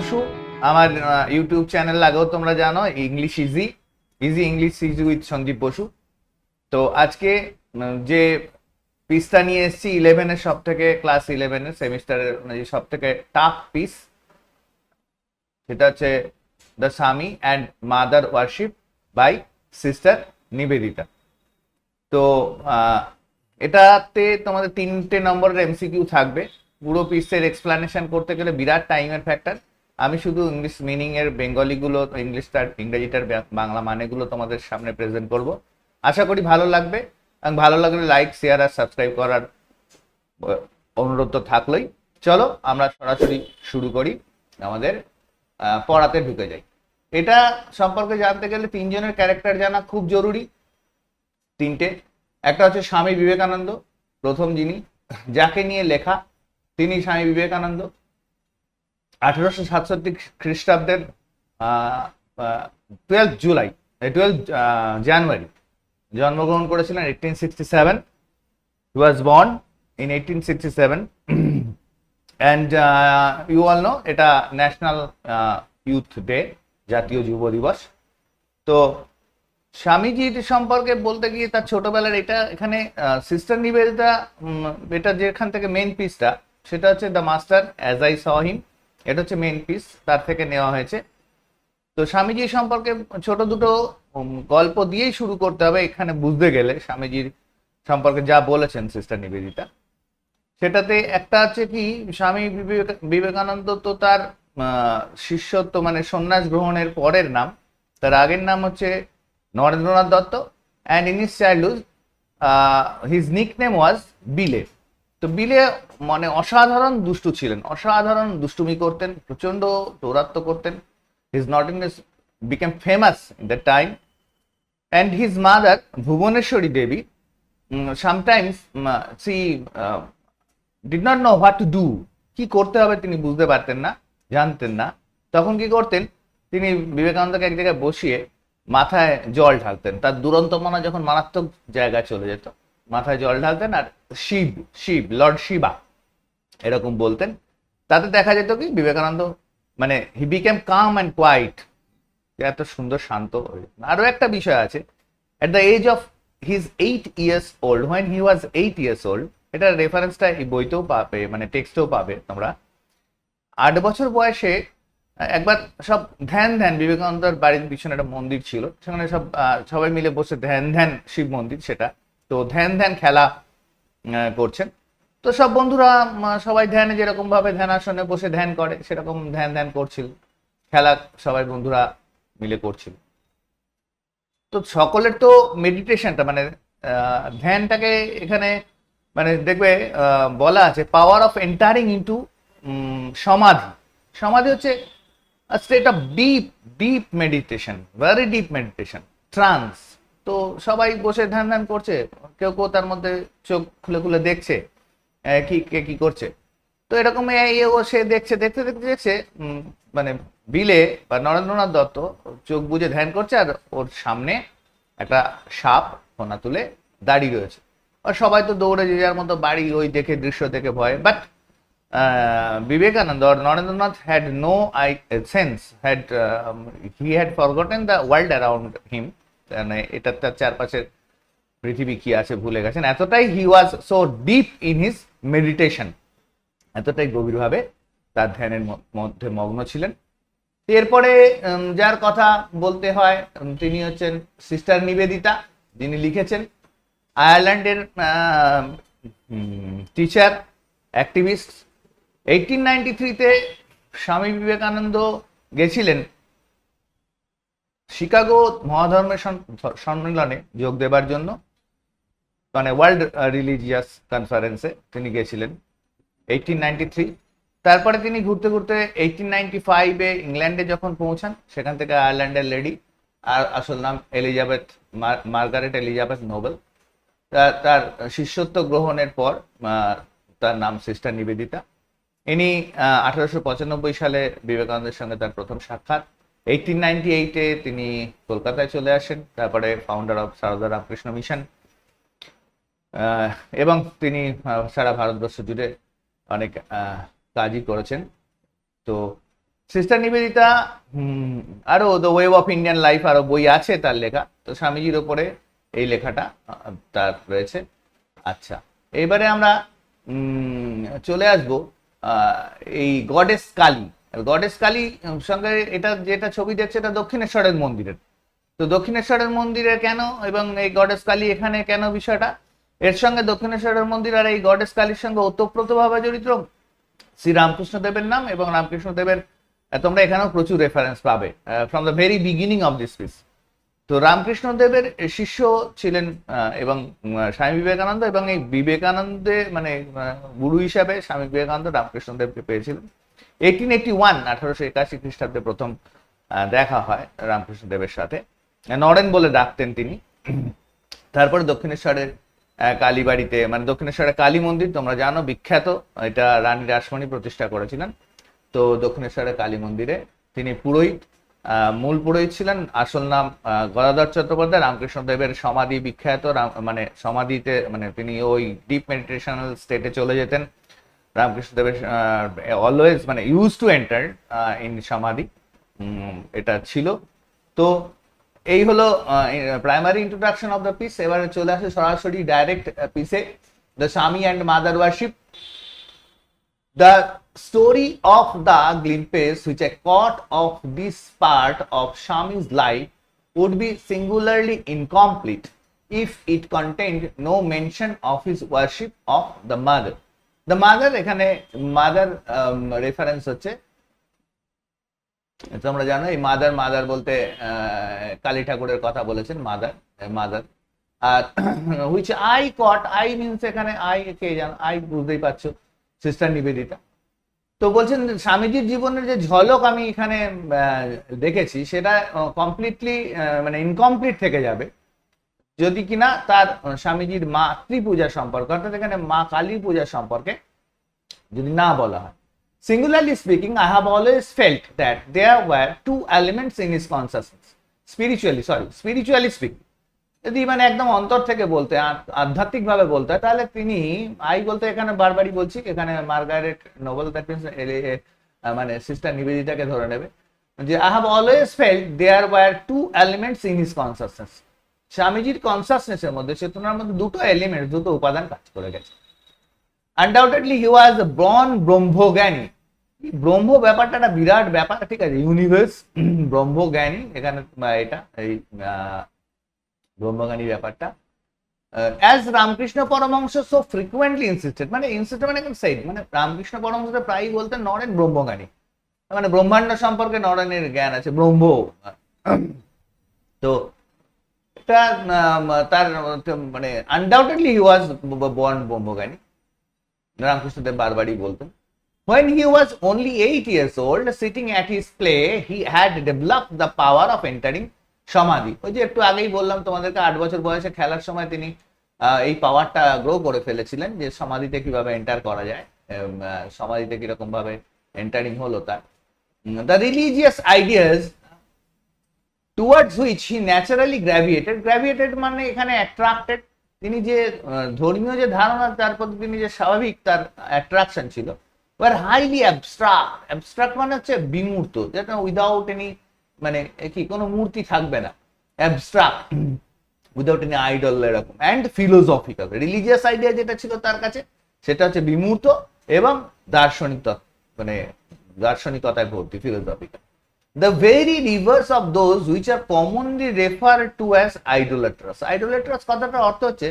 বসু। আমার YouTube channel আগেও তোমরা জানো, English easy English easy with Sandeep Basu. তো আজকে যে পিসটা নিয়ে এসেছি 11-এর সব থেকে, ক্লাস 11-এর সেমিস্টারের সব থেকে টাফ পিস, সেটা হচ্ছে the Swami and mother worship by sister Nivedita. তো এটাতে তোমাদের 3টে নম্বরের এমসিকিউ থাকবে। পুরো পিসের এক্সপ্লানেশন করতে গেলে বিরাট টাইমের ফ্যাক্টর। আমি শুধু ইংলিশ মিনিং এর বেঙ্গলিগুলো, ইংরেজিটার বাংলা মানেগুলো তোমাদের সামনে প্রেজেন্ট করব। আশা করি ভালো লাগবে, এবং ভালো লাগলে লাইক, শেয়ার আর সাবস্ক্রাইব করার অনুরোধ তো থাকলোই। চলো আমরা সরাসরি শুরু করি, আমাদের পড়াতে ঢুকে যাই। এটা সম্পর্কে জানতে গেলে 3জনের ক্যারেক্টার জানা খুব জরুরি। 3টে। একটা হচ্ছে স্বামী বিবেকানন্দ, প্রথম যিনি, যাকে নিয়ে লেখা, তিনি স্বামী বিবেকানন্দ। 1867 খ্রিস্টাব্দের 12 জানুয়ারি জন্মগ্রহণ করেছিলেন। 1867 he was born in 1867 and you all know এটা ন্যাশনাল ইউথ ডে, জাতীয় যুব দিবস। তো স্বামীজির সম্পর্কে বলতে গিয়ে তার ছোটবেলার এখানে সিস্টার নিবেদিতা, এটা যেখান থেকে মেন পিসটা, সেটা হচ্ছে the master as I saw him, এটা হচ্ছে মেন পিস, তার থেকে নেওয়া হয়েছে। তো স্বামীজির সম্পর্কে ছোট দুটো গল্প দিয়েই শুরু করতে হবে এখানে বুঝতে গেলে স্বামীজির সম্পর্কে যা বলেছেন সিস্টার নিবেদিতা। সেটাতে একটা হচ্ছে কি, স্বামী বিবেকানন্দ তো তার শিষ্যত্ব মানে সন্ন্যাস গ্রহণের পরের নাম, তার আগের নাম হচ্ছে Narendranath Datta, and in his childhood his nickname was Bile. তো বিলে মানে অসাধারণ দুষ্টু ছিলেন, অসাধারণ দুষ্টুমি করতেন, প্রচন্ড দৌরাত্ম্য করতেন। His naughtiness became famous in the time, and his mother Bhubaneswari Devi sometimes she did not know what to do, কি করতে হবে তিনি বুঝতে পারতেন না, জানতেন না। তখন কি করতেন, তিনি বিবেকানন্দকে এক জায়গায় বসিয়ে মাথায় জল ঢালতেন। তার দুরন্ত মনা যখন মারাত্মক জায়গায় চলে যেত, মাথায় জল ঢালতেন আর শিব শিব লর্ড শিবা এরকম বলতেন। তাতে দেখা যেত কি বিবেকানন্দ মানে he became calm and quiet, এত সুন্দর শান্ত। আরো একটা বিষয় আছে, at the age of his 8 years old, when he was 8 years old, এটা রেফারেন্সটা এই বইতেও পাবে, মানে টেক্সটেও পাবে তোমরা। 8 বছর বয়সে একবার সব ধ্যান বিবেকানন্দের বাড়ির পিছনে একটা মন্দির ছিল, সেখানে সবাই মিলে বসে ধ্যান শিব মন্দির সেটা। তো ধ্যান খেলা করছেন। তো সব বন্ধুরা সবাই ধ্যানে যেরকম ভাবে ধ্যান আসনে বসে ধ্যান করে সেরকম ধ্যান করছিল, খেলা সবাই বন্ধুরা মিলে করছিল। তো সকলের তো মেডিটেশনটা মানে ধ্যানটাকে এখানে মানে দেখবে বলা আছে পাওয়ার অফ এন্টারিং ইনটু সমাধি। সমাধি হচ্ছে state of deep meditation, very deep meditation, trans. তো সবাই বসে ধ্যান করছে, কেউ তার মধ্যে চোখ খুলে দেখছে কি করছে। তো এরকম সে দেখছে মানে বিলে বা নরেন্দ্রনাথ দত্ত চোখ বুজে ধ্যান করছে, আর ওর সামনে একটা সাপ ফোনা তুলে দাঁড়িয়ে রয়েছে। আর সবাই তো দৌড়ে যে যার মতো বাড়ি, ওই দৃশ্য দেখে ভয়। But Vivekananda or Narendranath had no sense, he had forgotten the world around him, মানে এটা তার চারপাশের পৃথিবী কি আছে ভুলে গেছেন। এতটাই he was so deep in his meditation, এতটাই গভীরভাবে তার ধ্যানের মধ্যে মগ্ন ছিলেন। এরপরে যার কথা বলতে হয় তিনি হচ্ছেন সিস্টার নিবেদিতা, যিনি লিখেছেন। আয়ারল্যান্ডের টিচার, অ্যাক্টিভিস্ট। 1893-তে স্বামী বিবেকানন্দ গেছিলেন শিকাগো মহাধর্মের সম্মেলনে যোগ দেবার জন্য, মানে ওয়ার্ল্ড রিলিজিয়াস কনফারেন্সে তিনি গেছিলেন 1893। তারপরে তিনি ঘুরতে 1895-এ ইংল্যান্ডে যখন পৌঁছান, সেখান থেকে আয়ারল্যান্ডের লেডি, আর আসল নাম মার্গারেট এলিজাবেথ নোবেল, তার শিষ্যত্ব গ্রহণের পর তার নাম সিস্টার নিবেদিতা। ইনি 1895 সালে বিবেকানন্দের সঙ্গে তার প্রথম সাক্ষাৎ। 1898-এ তিনি কলকাতায় চলে আসেন, তারপরে founder of Sarada Ramakrishna Mission, এবং তিনি সারা ভারতবর্ষ জুড়ে অনেক কাজই করেছেন। তো সিস্টার নিবেদিতা আরো the wave of Indian life আরো বই আছে তার লেখা, তো স্বামীজির ওপরে এই লেখাটা তার রয়েছে। আচ্ছা, এবারে আমরা চলে আসবো এই গডেস কালী। গডেস কালী সঙ্গে এটা যেটা ছবি দেখছে এটা দক্ষিণেশ্বরের মন্দিরের। তো দক্ষিণেশ্বরের মন্দিরে কেন এবং এই গডেস কালী এখানে কেন বিষয়টা, এর সঙ্গে দক্ষিণেশ্বরের মন্দির আর এই গডেস কালীর সঙ্গে ওতপ্রোতভাবে জড়িত শ্রী রামকৃষ্ণদেবের নাম এবং রামকৃষ্ণদেবের তোমরা এখানেও প্রচুর রেফারেন্স পাবে from the very beginning of this piece. তো রামকৃষ্ণদেবের শিষ্য ছিলেন এবং স্বামী বিবেকানন্দ, এবং এই বিবেকানন্দে মানে গুরু হিসাবে স্বামী বিবেকানন্দ রামকৃষ্ণদেবকে পেয়েছিলেন 1881 1881 খ্রিস্টাব্দে প্রথম দেখা হয় রামকৃষ্ণদেবের সাথে। নরেন বলে ডাকতেন তিনি। তারপরে দক্ষিণেশ্বরের কালীবাড়িতে মানে দক্ষিণেশ্বরের কালী মন্দির তোমরা জানো বিখ্যাত, এটা রানী রাসমণি প্রতিষ্ঠা করেছিলেন। তো দক্ষিণেশ্বরের কালী মন্দিরে তিনি পুরোহিত, মূল পুরোহিত ছিলেন। আসল নাম গদাধর চট্টোপাধ্যায়। রামকৃষ্ণদেবের সমাধি বিখ্যাত, মানে সমাধিতে মানে তিনি ওই ডিপ মেডিটেশনাল স্টেটে চলে যেতেন। রামকৃষ্ণদেবের অলওয়েজ মানে ইউজ টু এন্টার ইন সমাধি, এটা ছিল। তো এই হলো primary introduction of the piece. এবারে চলে আসে সরাসরি ডাইরেক্ট পিসে, the Swami and mother worship. The story of the glimpses which I caught of this part of Shami's life would be singularly incomplete if it contained no mention of his worship of the mother. The mother এখানে mother reference হচ্ছে, তোমরা জানো এই mother mother বলতে কালী ঠাকুরের কথা বলেছেন mother mother. আর which I caught, I means এখানে আই কে জানো, আই বুঝতেই পারছো সিস্টার নিবেদিতা। তো বলছেন স্বামীজির জীবনের যে ঝলক আমি এখানে দেখেছি সেটা কমপ্লিটলি মানে ইনকমপ্লিট থেকে যাবে যদি কিনা তার স্বামীজির মাতৃপূজা সম্পর্কে অর্থাৎ এখানে মা কালী পূজা সম্পর্কে যদি না বলা হয়। Singularly speaking, I have always felt that there were two elements in his consciousness. Spiritually speaking, যদি মানে একদম অন্তর থেকে বলতে আধ্যাত্মিক ভাবে বলতে হয় তাহলে তিনি আই বলতে এখানে বারবারই বলছি, এখানে মার্গারেট নোবেল দ্যাট মিনস মানে সিস্টার নিবেদিতাকে ধরে নেবে যে I have always felt there were two elements in his consciousness. স্বামীজির কনসাসনেসের মধ্যে চেতনার মধ্যে দুটো এলিমেন্ট দুটো উপাদান কাজ করে গেছে। Undoubtedly he was a born ব্রহ্মজ্ঞানী। ব্রহ্ম ব্যাপারটা একটা বিরাট ব্যাপার, ঠিক আছে, ইউনিভার্স ব্রহ্মজ্ঞানী এখানে এটা এই ব্রহ্মজ্ঞানী ব্যাপারটা। As Ramakrishna Paramahamsa so frequently insisted, মানে ইনসিস্টেড মানে সেইড মানে রামকৃষ্ণ পরমহংস প্রায়ই বলতেন নরেন ব্রহ্মজ্ঞানী, মানে ব্রহ্মাণ্ড সম্পর্কে নরেনের জ্ঞান আছে ব্রহ্ম। তো এটা তার মানে আনডাউটেডলি হি ওয়াজ বর্ন ব্রহ্মজ্ঞানী, রামকৃষ্ণদেব বারবারই বলতেন। When he was only 8 years old, sitting at his play, he had developed the power of entering সমাধি। ওই যে একটু আগেই বললাম তোমাদেরকে 8 বছর বয়সে খেলার সময় তিনি এই পাওয়ারটা গ্রো করে ফেলেছিলেন যে সমাধিতে কিভাবে এন্টার করা যায়, সমাধিতে কিরকম ভাবে এন্টারিং হলো তার। The religious ideas towards which he naturally gravitated মানে এখানে অ্যাট্রাক্টেড, তিনি যে ধর্মীয় যে ধারণা তার প্রতি তিনি যে স্বাভাবিক তার অ্যাট্রাকশন ছিল, ওয়ার হাইলি অ্যাবস্ট্রাক্ট মানে হচ্ছে বিমূর্ত, যেটা উইদাউট এনি মানে কি কোনো মূর্তি থাকবে না, অ্যাবস্ট্রাক্ট উইদাউট এনি আইডল এরকম, অ্যান্ড ফিলোসফিক্যাল। রিলিজিয়াস আইডিয়া যেটা ছিল তার কাছে সেটা হচ্ছে বিমূর্ত এবং দার্শনিক মানে দার্শনিকতায় ভর্তি, philosophical. The very reverse of those which are commonly referred to as idolaters. Idolaters কথাটার অর্থ হচ্ছে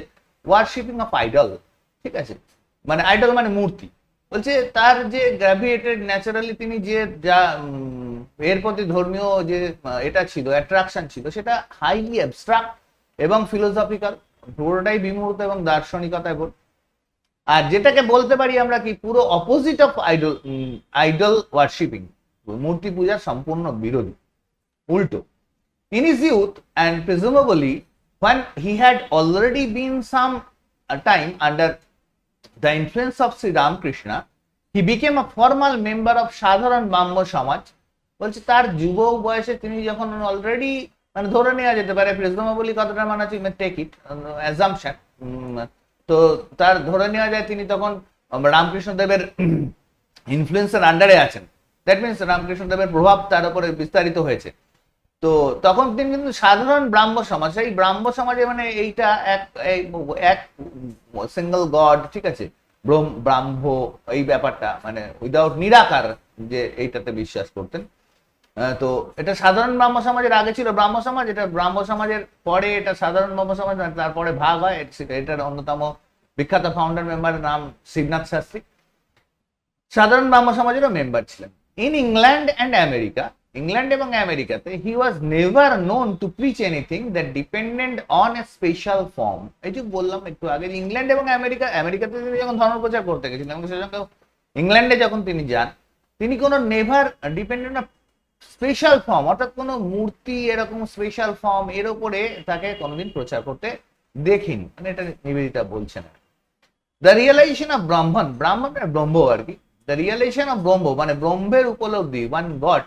ওয়ার্শিপিং অফ আইডল, ঠিক আছে, মানে আইডল মানে মূর্তি। বলছে তার যে গ্র্যাভিয়েটেড ন্যাচারালি তিনি যে যা এর প্রতি ধর্মীয় যে এটা ছিল অ্যাট্রাকশন ছিল সেটা হাইলি অ্যাবস্ট্রাক্ট এবং ফিলোসফিক্যাল, পুরোটাই বিমূর্ত এবং দার্শনিকতায় ভর্তি। আর যেটাকে বলতে পারি আমরা কি পুরো অপোজিট অফ আইডল ওয়ার্শিপিং, মূর্তি পূজার সম্পূর্ণ বিরোধী, উল্টো। In his youth and presumably when he had already been some time under the influence of Sri Ramakrishna, he became a formal member of সাধারণ ব্রাহ্ম সমাজ। বলছে তার যুবক বয়সে তিনি যখন অলরেডি মানে ধরে নেওয়া যেতে পারে, প্রেজুমেবলি কথাটা মানে হচ্ছে টেক ইট অ্যাজাম্পশন, তো তার ধরে নেওয়া যায় তিনি তখন রামকৃষ্ণদেবের ইনফ্লুয়েন্সের আন্ডারে আছেন। দ্যাট মিনস রামকৃষ্ণদেবের প্রভাব তার উপরে বিস্তারিত হয়েছে। তো তখন তিনি কিন্তু সাধারণ ব্রাহ্ম সমাজ, এই ব্রাহ্ম সমাজে মানে এইটা এক সিঙ্গল গড, ঠিক আছে, ব্রাহ্ম, এই ব্যাপারটা মানে উইদাউট নিরাকার যে এইটাতে বিশ্বাস করতেন। তো এটা সাধারণ ব্রাহ্ম সমাজের আগে ছিল ব্রাহ্ম সমাজ, এটা ব্রাহ্ম সমাজের পরে এটা সাধারণ ব্রাহ্ম সমাজ, তারপরে ভাগ হয়। এটার অন্যতম বিখ্যাত ফাউন্ডার মেম্বারের নাম শিবনাথ শাস্ত্রী, সাধারণ ব্রাহ্ম সমাজেরও মেম্বার ছিলেন। In England and America, England এবং আমেরিকাতে he was never known to preach anything that dependent on a special form. এই যে বললাম একটু আগে, ইংল্যান্ড এবং আমেরিকাতে তিনি যখন ধর্ম প্রচার করতে গেছিলেন এবং সেই সঙ্গে ইংল্যান্ডে যখন তিনি যান, তিনি কোনো নেভার ডিপেন্ডেন্ট স্পেশাল ফর্ম, অর্থাৎ কোনো মূর্তি এরকম স্পেশাল ফর্ম এর উপরে তাকে কোনোদিন প্রচার করতে দেখিনি, মানে এটা নিবেদিতা বলছেন। দ্য রিয়েলাইজেশন অফ ব্রাহ্মণ, ব্রাহ্মণ ব্রহ্ম আর কি, দ্য রিয়েলাইজেশন অফ ব্রহ্ম মানে ব্রহ্মের উপলব্ধি, one god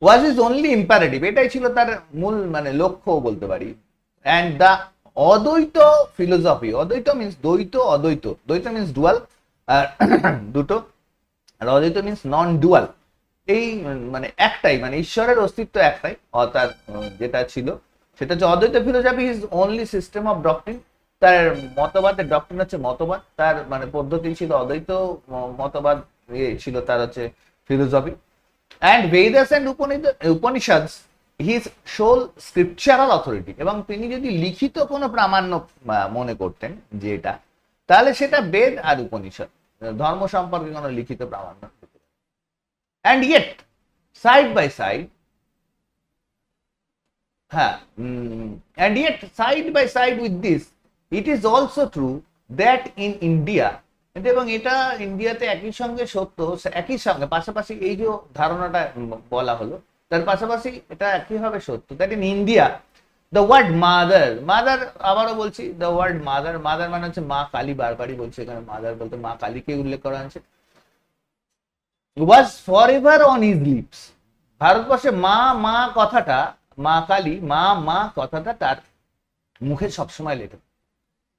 was is only imperative, এটাই ছিল তার মূল মানে লক্ষ্য বলতে পারি। অ্যান্ড দ্য অদ্বৈত ফিলোসফি, অদ্বৈত মিনস দ্বৈত, অদ্বৈত, দ্বৈত মিনস ডুয়াল, আর দুটো, আর অদ্বৈত মিনস নন ডুয়াল, এই মানে একটাই, মানে ঈশ্বরের অস্তিত্ব একটাই, অর্থাৎ যেটা ছিল সেটা হচ্ছে অদ্বৈত philosophy is only system of doctrine, তার মতবাদের ডক্ট্রিন হচ্ছে মতবাদ, তার মানে পদ্ধতি ছিল অদ্বৈত মতবাদ, ছিল তার হচ্ছে philosophy. And Vedas and Upanishads his sole scriptural authority, এবং তিনি যদি লিখিত কোনো প্রামাণ্য মনে করতেন যে এটা, তাহলে সেটা বেদ আর উপনিষদ, ধর্ম সম্পর্কে কোনো লিখিত প্রামাণ্য। And yet, side by side, with this, it is also true that in India, এবং এটা ইন্ডিয়াতে একই সঙ্গে সত্য, একই সঙ্গে পাশাপাশি এই যে ধারণাটা বলা হলো তার পাশাপাশি এটা একইভাবে সত্য, that in India the word mother, mother আবারও বলছি, দ্য ওয়ার্ড মাদার, মাদার মানে হচ্ছে মা কালী, বারবারই বলছে এখানে মাদার বলতে মা কালীকে উল্লেখ করা হয়েছে, was forever on his lips, ভারতবর্ষে মা মা কথাটা, মা কালী, মা কথাটা তার মুখে সবসময় লেগে।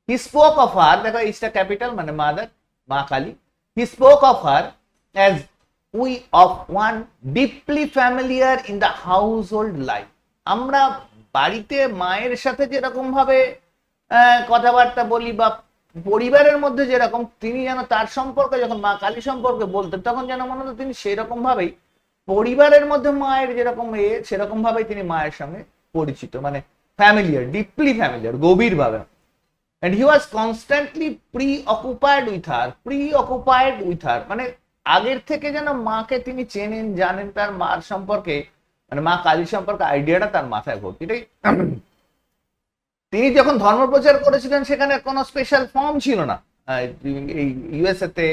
He spoke of her, দেখো ইসটা ক্যাপিটাল মানে মাদার, মা Kali, he spoke of her as we of one deeply familiar in the household life, আমরা বাড়িতে মায়ের সাথে যেরকম ভাবে কথাবার্তা বলি বা পরিবারের মধ্যে যেরকম, তিনি যেন তার সম্পর্কে যখন মা কালী সম্পর্কে বলতেন তখন যেন মনে হতো তিনি সেরকম ভাবেই পরিবারের মধ্যে মায়ের যেরকম সেরকম ভাবেই তিনি মায়ের সঙ্গে পরিচিত, মানে ফ্যামিলিয়ার, ডিপলি ফ্যামিলিয়ার, গভীর ভাবে। And he was constantly preoccupied with her, মানে আগের থেকে যেন মাকে তিনি চেনেন, জানেন, তার মার সম্পর্কে মানে মা কালী সম্পর্কে আইডিয়াটা তার মাথায় ভর্তি। তিনি যখন ধর্ম প্রচার করেছিলেন সেখানে কোনো স্পেশাল ফর্ম ছিল না, এই ইউএসএ তে,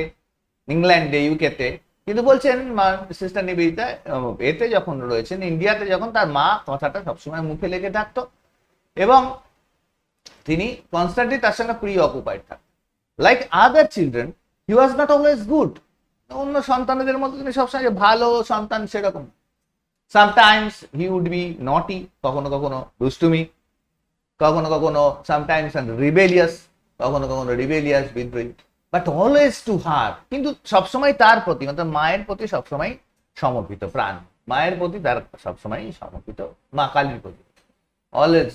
ইংল্যান্ডে, ইউকে তে, কিন্তু বলছেন সিস্টার নিবেদিতা এতে যখন রয়েছেন ইন্ডিয়াতে, যখন তার মা কথাটা সবসময় মুখে লেগে থাকতো এবং তিনি কনস্ট্যান্টলি তার সঙ্গে প্রি অকুপাইড থাকতেন। Like other children he was not always good, অন্য সন্তানদের মধ্যে তিনি সবসময় ভালো সন্তান সেরকম। সামটাইমস হি উড বি নটি, কখনো কখনো দুষ্টুমি, কখনো কখনো সামটাইমস রিবেলিয়াস, কখনো কখনো রিবেলিয়াস, বিদ্রোহী, বাট অলওয়েজ টু হার, কিন্তু সবসময় তার প্রতি, মানে মায়ের প্রতি সবসময় সমর্পিত, প্রাণ মায়ের প্রতি তার সবসময় সমর্পিত, মা কালীর প্রতি always.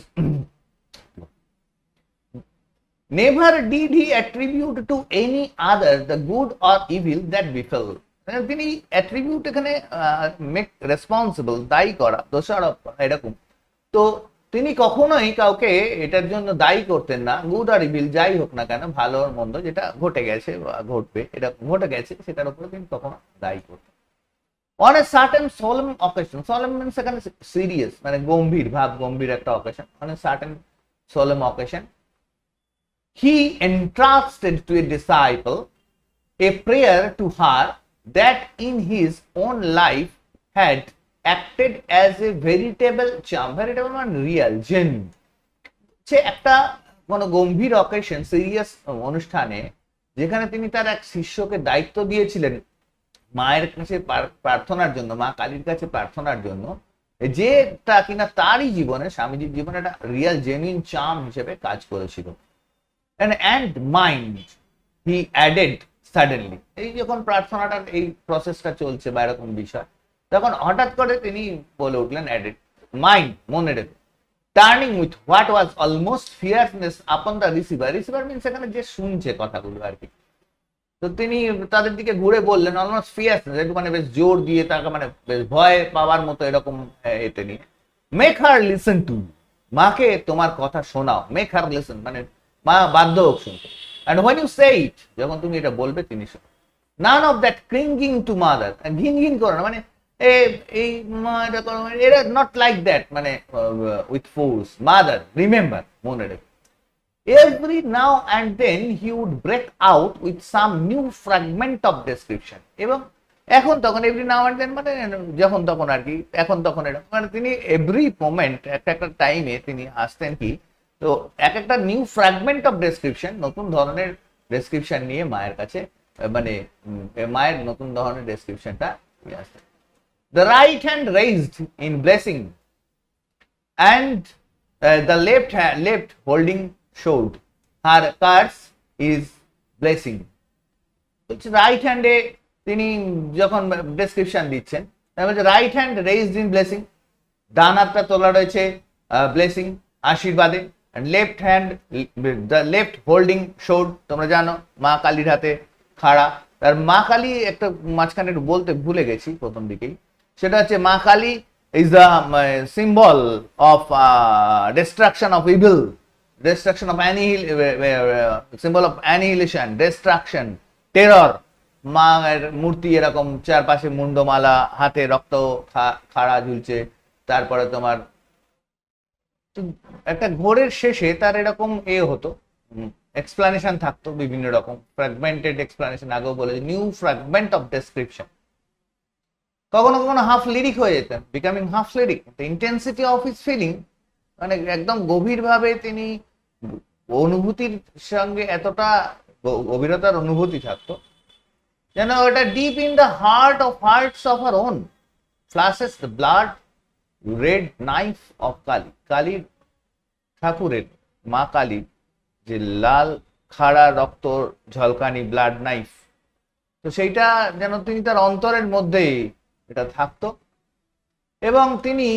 Never did he attribute to any other the good or evil that befell, তিনি অ্যাট্রিবিউট এখানে মেক রেসপন্সিবল, দায়ী করা, দোষারোপ করা, এরকম। তো তিনি কখনোই কাউকে এটার জন্য দায়ী করতেন না, গুড আর ইভিল যাই হোক না কেন, ভালো আর মন্দ যেটা ঘটে গেছে বা ঘটবে, এটা ঘটে গেছে সেটার উপরে তিনি কখনো দায়ী করতেন। On a certain সোলেম occasion, সোলেম means এখানে সিরিয়াস, মানে গম্ভীর ভাব, গম্ভীর একটা occasion, on a certain সোলেম occasion he entrusted to a disciple a prayer to her that in his own life had acted as a veritable charm, veritable মানে real, genuine. সে একটা কোনো গম্ভীর occasion, serious অনুষ্ঠানে যেখানে তিনি তার এক শিষ্যকে দায়িত্ব দিয়েছিলেন মায়ের কাছে প্রার্থনার জন্য, মা কালীর কাছে প্রার্থনার জন্য, যেটা কিনা তারই জীবনে, স্বামীজির জীবনে একটা রিয়েল জেনুইন চার্ম হিসেবে কাজ করেছিল। And mind, he added suddenly এই যখন প্রার্থনাটার এই প্রসেসটা চলছে বা এরকম বিষয়, তখন হঠাৎ করে তিনি বলে উঠলেন, অ্যাডেড মাইন্ড, মনে রেখো, turning with what was almost fierceness upon the receiver. Receiver means এখানে যে শুনছে কথাগুলো আর কি। তো তিনি তাদের দিকে ঘুরে বললেন অলমোস্ট ফিয়ারনেস, একটু মানে বেশ জোর দিয়ে, তাকে মানে বেশ ভয় পাওয়ার মতো এরকম এতে নিয়ে, মেক হার লিসেন টু, মাকে তোমার কথা শোনাও, মেক হার লিসেন মানে মা বাধ্য হোক শুনতে। And when you say it, যখন তুমি এটা বলবে তিনি শোনো। None of that cringing to mother, ঘিন ঘিন করো না, মানে এই এটা করো, এটা নট লাইক দ্যাট, মানে উইথ ফোর্স। মাদার রিমেম্বার, মনে রেখো, every now and then he would break out with some new fragment of description, এবং এখন তখন এভরি নাও অ্যান্ড দেন মানে যখন তখন আর কি, এখন তখন এটা মানে তিনি এভরি মোমেন্ট একটা একটা টাইমে তিনি আসতেন কি, তো এক একটা নিউ ফ্র্যাগমেন্ট অফ ডেসক্রিপশন, নতুন ধরনের ডেসক্রিপশন নিয়ে মায়ের কাছে, মানে মায়ের নতুন ধরনের ডেসক্রিপশনটা নিয়ে আসতেন। The right hand raised in blessing and the left holding showed her curse is blessing. Right হ্যান্ডে তিনি যখন ডেসক্রিপশন দিচ্ছেন, right hand raised in blessing, ডান হাতটা তোলা রয়েছে ব্লেসিং, আশীর্বাদে, left hand, the left holding showed, তোমরা জানো মা কালীর হাতে খাড়া। আর মা কালী একটা মাঝখানে একটু বলতে ভুলে গেছি প্রথম দিকেই, সেটা হচ্ছে মা Kali is the symbol of destruction of evil, destruction of symbol of annihilation, destruction, terror. মায়ের মূর্তি এরকম চারপাশে মুন্ডমালা, হাতে রক্ত খাড়া ঝুলছে, তারপরে তোমার একটা ঘোরের শেষে তার এরকম হতো, এক্সপ্লানেশন থাকতো বিভিন্ন রকম ফ্র্যাগমেন্টেড এক্সপ্লানেশন, আগেও বলেছি নিউ ফ্র্যাগমেন্ট অফ ডেসক্রিপশন, কখনো কখনো হাফ লিরিক হয়ে যেতেন, becoming half lyric. Intensity of his feeling, মানে একদম গভীরভাবে তিনি অনুভূতির সঙ্গে এতটা গভীরতার অনুভূতি থাকতো যেন ওটা deep in the heart of hearts of our own flushes the blood red knife of Kali. কালীর ঠাকুরের, মা কালীর যে লাল খাড়া রক্ত ঝলকানি ব্লাড নাইফ, তো সেইটা যেন তিনি তার অন্তরের মধ্যেই এটা থাকতো। এবং তিনি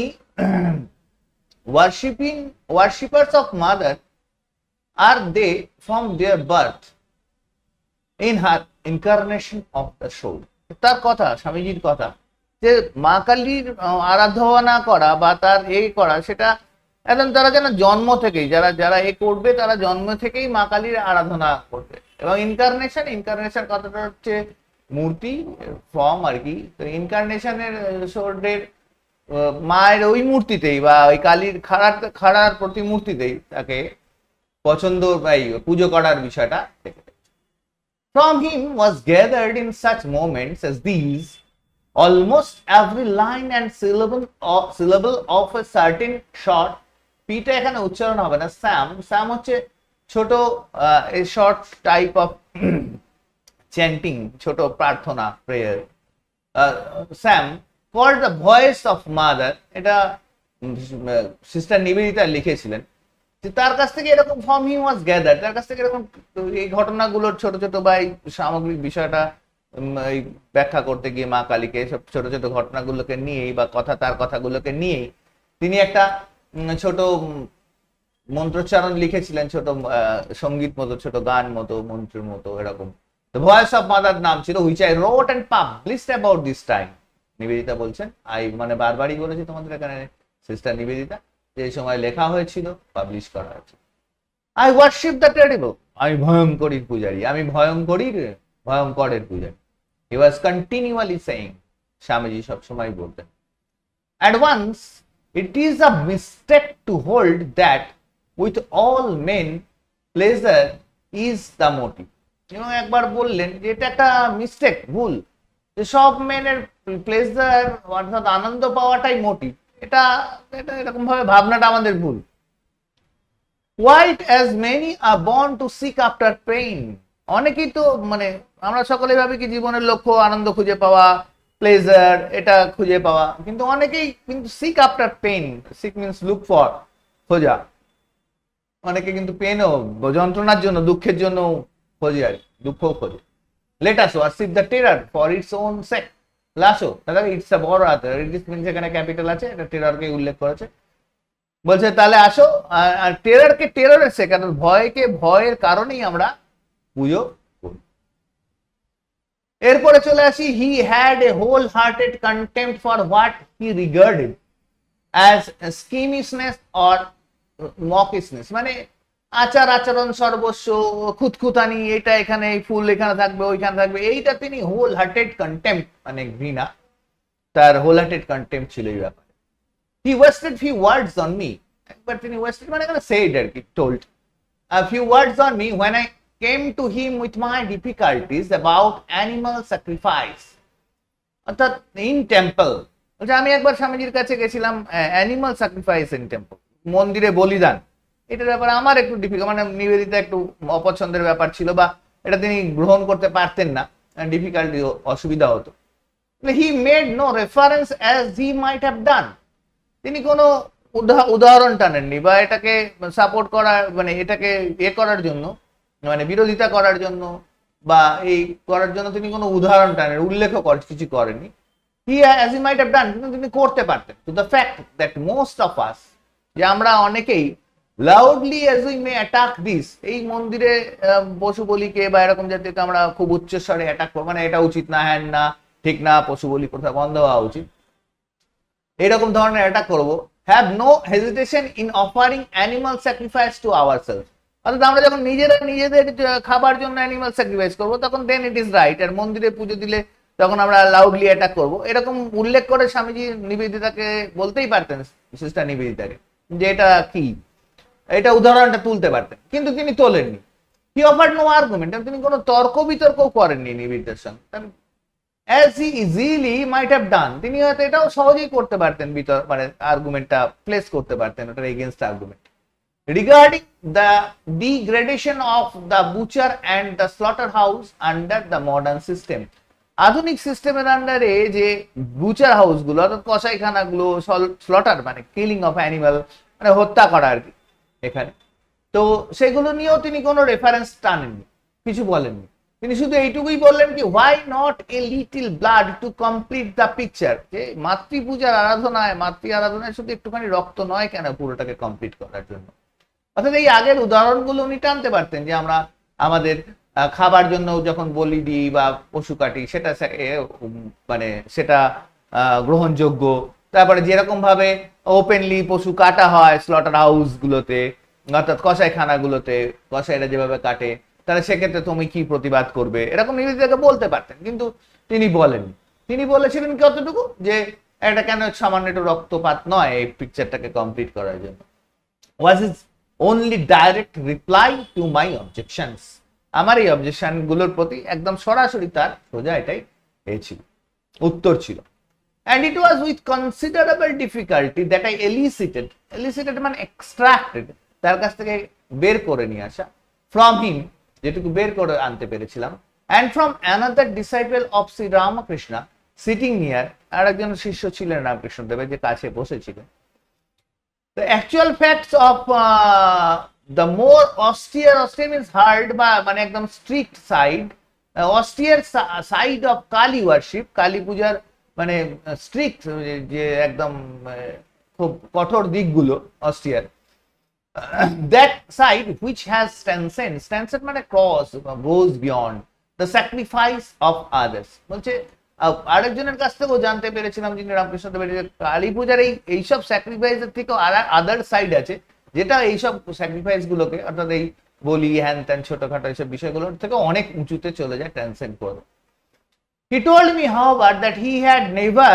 worshippers of mother are they from their birth in her incarnation of the soul। তার কথা, স্বামীজির কথা, যে মা কালীর আরাধনা করা বা তার করা, সেটা একদম তারা যেন জন্ম থেকেই, যারা যারা করবে তারা জন্ম থেকেই মা কালীর আরাধনা করবে। এবং ইনকারনেশন কথাটা হচ্ছে মূর্তি, ফর্ম আর কি। তো ইনকারনেশনের সোর্ডের মায়ের ওই মূর্তিতেই বা ওই কালীর খাড়ার প্রতিমূর্তিতেই তাকে পছন্দ বা পুজো করার বিষয়টা থেকে। From him was gathered in such moments as these almost every line and syllable of a certain short, পিটা এখানে উচ্চারণ হবে না, স্যাম হচ্ছে ছোট শর্ট টাইপ অফ চ্যান্টিং, ছোট প্রার্থনা, prayer. Sam called the voice of mother, এটা সিস্টার নিবেদিতা লিখেছিলেন, যে তার কাছ থেকে এরকম from him was gathered, তার কাছ থেকে এরকম এই ঘটনাগুলোর ছোট ছোট বা এই সামগ্রিক বিষয়টা ব্যাখ্যা করতে গিয়ে মা কালীকে সব ছোট ছোট ঘটনাগুলোকে নিয়েই বা তার কথাগুলোকে নিয়েই তিনি একটা ছোট মন্ত্রোচ্চারণ লিখেছিলেন, ছোট সঙ্গীত মতো, ছোট গান মতো, মন্ত্রের মতো এরকম। The voice of mother নাম ছিল, which I wrote and published about this time। Nivedita বলছেন, মানে বারবারই বলেছি তোমাদের এখানে সিস্টার নিবেদিতা, যে সময় লেখা হয়েছিল, পাবলিশ করা হয়েছে। I worship the terrible, আমি ভয়ঙ্করীর পূজারী, আমি ভয়ঙ্করের পূজারী। He was continually saying, Swamiji সবসময় বলতেন। At once it is a mistake to hold that with all men pleasure is the motive। এবং একবার বললেন যে এটা একটা মিস্টেক, ভুল, যে সব মেনের প্লেজার অর্থাৎ আনন্দ পাওয়াটাই মোটিভ। এটা এরকম ভাবে ভাবনাটা আমাদের ভুল। Quite as many are born to seek after pain, অনেকেই তো মানে আমরা সকলে ভাবি কি জীবনের লক্ষ্য আনন্দ খুঁজে পাওয়া, প্লেজার এটা খুঁজে পাওয়া, কিন্তু অনেকেই কিন্তু seek after pain, seek means look for, খোঁজা, অনেকে কিন্তু পেনও, যন্ত্রণার জন্য, দুঃখের জন্য খোঁজে, আর দুঃখও খোঁজে। Let us worship the terror for its own sake. লাসো তাহলে ইটস আ বড় হাত, ইট মিনস এখানে ক্যাপিটাল আছে, এটা টেররকে উল্লেখ করেছে। বলছে তাহলে আসো, আর টেররকে টেররের সে, কারণ ভয়কে ভয়ের কারণেই আমরা পুজো করি। এরপরে চলে আসি, he had a whole hearted contempt for what he regarded as squeamishness or mawkishness, মানে আচার আচরণ সর্বস্ব, খুঁতখুতানি, এটা এখানে এই ফুল এখানে থাকবে ওইখানে থাকবে, এইটা তিনি হোল হার্টেড কন্টেম্প্ট, মানে ঘৃণা, তার হোল হার্টেড কন্টেম্প্ট ছিল এই ব্যাপারে। He wasted few words on me, একবার তিনি ওয়েস্টেড মানে এখানে সেড আর কি, told a few words on me when I came to him with my difficulties about animal sacrifice, অর্থাৎ ইন টেম্পল। বলছে আমি একবার স্বামীজির কাছে গেছিলাম অ্যানিমাল স্যাক্রিফাইস ইন টেম্পল, মন্দিরে বলিদান, এটার ব্যাপারে আমার একটু ডিফিকাল্ট, মানে নিবেদিতা একটু অপছন্দের ব্যাপার ছিল, বা এটা তিনি গ্রহণ করতে পারতেন না, ডিফিকাল্টি, অসুবিধা হতো। He made no reference as he might have done, তিনি কোনো উদাহরণ টানেননি, বা এটাকে সাপোর্ট করার, মানে এটাকে করার জন্য, মানে বিরোধিতা করার জন্য বা এই করার জন্য তিনি কোনো উদাহরণ টানেন, উল্লেখ কিছু করেননি। হি অ্যাজ হি মাইট হ্যাভ ডান, কিন্তু তিনি করতে পারতেন। To the fact that most of us, যে আমরা অনেকেই loudly as we may attack this, এই মন্দিরে পশু বলিকে বা এরকম জাতীয়কে আমরা খুব উচ্চস্বরে অ্যাটাক করবো, মানে এটা উচিত না, হ্যান না, ঠিক না, পশু বলি প্রথা বন্ধ হওয়া উচিত, এরকম ধরনের অ্যাটাক করবো, have no hesitation in offering animal sacrifice to ourselves, অর্থাৎ আমরা যখন নিজেদের খাবার জন্য অ্যানিমাল স্যাক্রিফাইস করবো, তখন দেন ইট ইজ রাইট, আর মন্দিরে পুজো দিলে তখন আমরা লাউডলি অ্যাটাক করবো, এরকম উল্লেখ করে স্বামীজি নিবেদিতাকে বলতেই পারতেন, সিস্টার নিবেদিতাকে, যে এটা কি, এটা উদাহরণটা তুলতে পারতেন, কিন্তু তিনি তোলেননি। হি অফার্ড নো আর্গুমেন্ট, তিনি কোনো তর্ক বিতর্ক করেননি নিবেদিতার সঙ্গে, as he easily might have done, তিনি হয়তো এটাও সহজেই করতে পারতেন, মানে আর্গুমেন্টটা প্লেস করতে পারতেন, ওটার against argument. Regarding the degradation of the Butcher and the slaughter house under the modern system, আধুনিক সিস্টেমের আন্ডারে যে বুচার হাউস গুলো, অর্থাৎ কসাইখানাগুলো, স্লটার মানে কিলিং অফ অ্যানিমাল, মানে হত্যা করা আর কি এখানে, তো সেগুলো নিয়েও তিনি কোনো রেফারেন্স টানেননি, কিছু বলেননি। তিনি শুধু এইটুকুই বললেন কি, why not a little blood to complete the picture, যে মাতৃপূজার আরাধনায়, মাতৃ আরাধনায় শুধু একটুখানি রক্ত নয় কেন, পুরোটাকে কমপ্লিট করার জন্য। অর্থাৎ এই আগের উদাহরণগুলো উনি টানতে পারতেন, যে আমরা আমাদের খাবার জন্য যখন বলি দিই বা পশু কাটি, সেটা মানে সেটা গ্রহণযোগ্য, তারপরে যেরকম ভাবে ওপেনলি পশু কাটা হয় স্লটার হাউস গুলোতে, অর্থাৎ কসাইখানাগুলোতে কসাইরা যেভাবে কাটে, তাহলে সেক্ষেত্রে তুমি কি প্রতিবাদ করবে, এরকম নিবেদিতাকে বলতে পারতেন, কিন্তু তিনি বলেননি। তিনি বলেছিলেন কতটুকু, যে এটা কেন সামান্য একটু রক্তপাত নয় এই পিকচারটাকে কমপ্লিট করার জন্য। ওয়াজ is only direct reply to my objections, আমার এই অবজেকশন গুলোর প্রতি একদম সরাসরি তার সোজা এটাই ছিল, উত্তর ছিল। And it was with considerable difficulty that I elicited মানে extracted, তার কাছ থেকে বের করে নিয়ে আসা, from him, যেটুকু বের করে আনতে পেরেছিলাম, and from another disciple of Sri Ramakrishna sitting near, আর একজন শিষ্য ছিলেন রামকৃষ্ণ দেবের, যে কাছে বসেছিলেন, the actual facts of the more austere means hard, বা মানে একদম strict side, austere side of Kali worship, Kali পূজার মানে স্ট্রিক্ট, যে একদম খুব কঠোর দিকগুলো, অস্টিয়ার, that side which has transcend মানে cross, goes beyond the sacrifice of others, বলছে আরেকজনের কাছ থেকেও জানতে পেরেছিলাম, যিনি রামকৃষ্ণ দেবের, কালী পূজার এইসব স্যাক্রিফাইসের থেকেও আদার সাইড আছে, যেটা এইসব স্যাক্রিফাইস গুলোকে, অর্থাৎ এই বলি হ্যান ত্যান ছোটখাটো এইসব বিষয়গুলোর থেকে অনেক উঁচুতে চলে যায়, ট্রান্সেন্ড করে। He told me, however, that he had never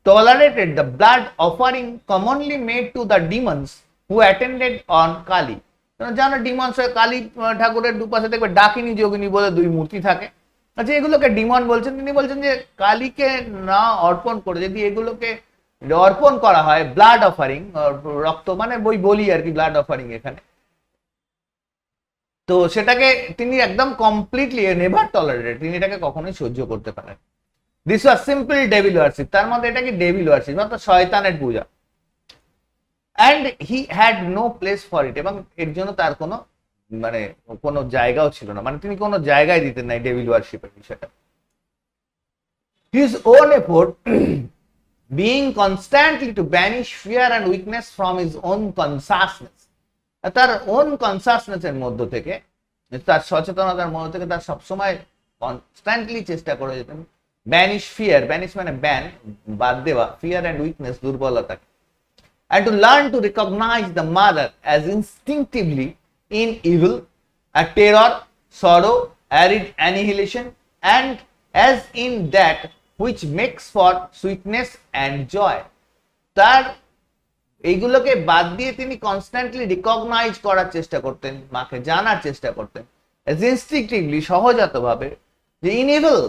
tolerated the blood offering commonly made to the demons who attended on Kali. জানো ডিমন, কালী ঠাকুরের দুপাশে দেখবে ডাকিনী যোগিনী বলে দুই মূর্তি থাকে, আচ্ছা এগুলোকে ডিমন বলছেন। তিনি বলছেন যে কালীকে না অর্পণ করে যদি এগুলোকে অর্পণ করা হয়, ব্লাড অফারিং, রক্ত মানে বলি আর কি, ব্লাড অফারিং এখানে, তো সেটাকে তিনি একদম কমপ্লিটলি নেভার টলারেটেড, তিনি এটাকে কখনোই সহ্য করতে পারেন। This was simple devil worship, তার মধ্যে এটা কি ডেভিল ওয়ারশিপ, অর্থাৎ শয়তানের পূজা, and he had no place for it, এবং এর জন্য তার কোনো মানে কোনো জায়গাও ছিল না, মানে তিনি কোনো জায়গায় দিতেন না ডেভিল ওয়ার্শিপের বিষয়টা। His own effort being constantly to banish fear and weakness from his own consciousness, তার ওন কনসাসনেস এর মধ্য থেকে, তার সচেতনতার মধ্য থেকে তার সবসময় কনস্ট্যান্টলি চেষ্টা করে যেতেন ব্যানিশ ফিয়ার, ব্যানিশ মানে ব্যান, বাদ দেওয়া, ফিয়ার অ্যান্ড উইকনেস, দুর্বলতা, and to learn to recognize the mother as instinctively in evil, a terror, sorrow, arid annihilation, and as in that which makes for sweetness and joy. তার এইগুলোকে বাদ দিয়ে তিনি constantly recognise করার চেষ্টা করতেন, মাকে জানার চেষ্টা করতেন as instinctively, সহজাতভাবে, যে ইন ইভিল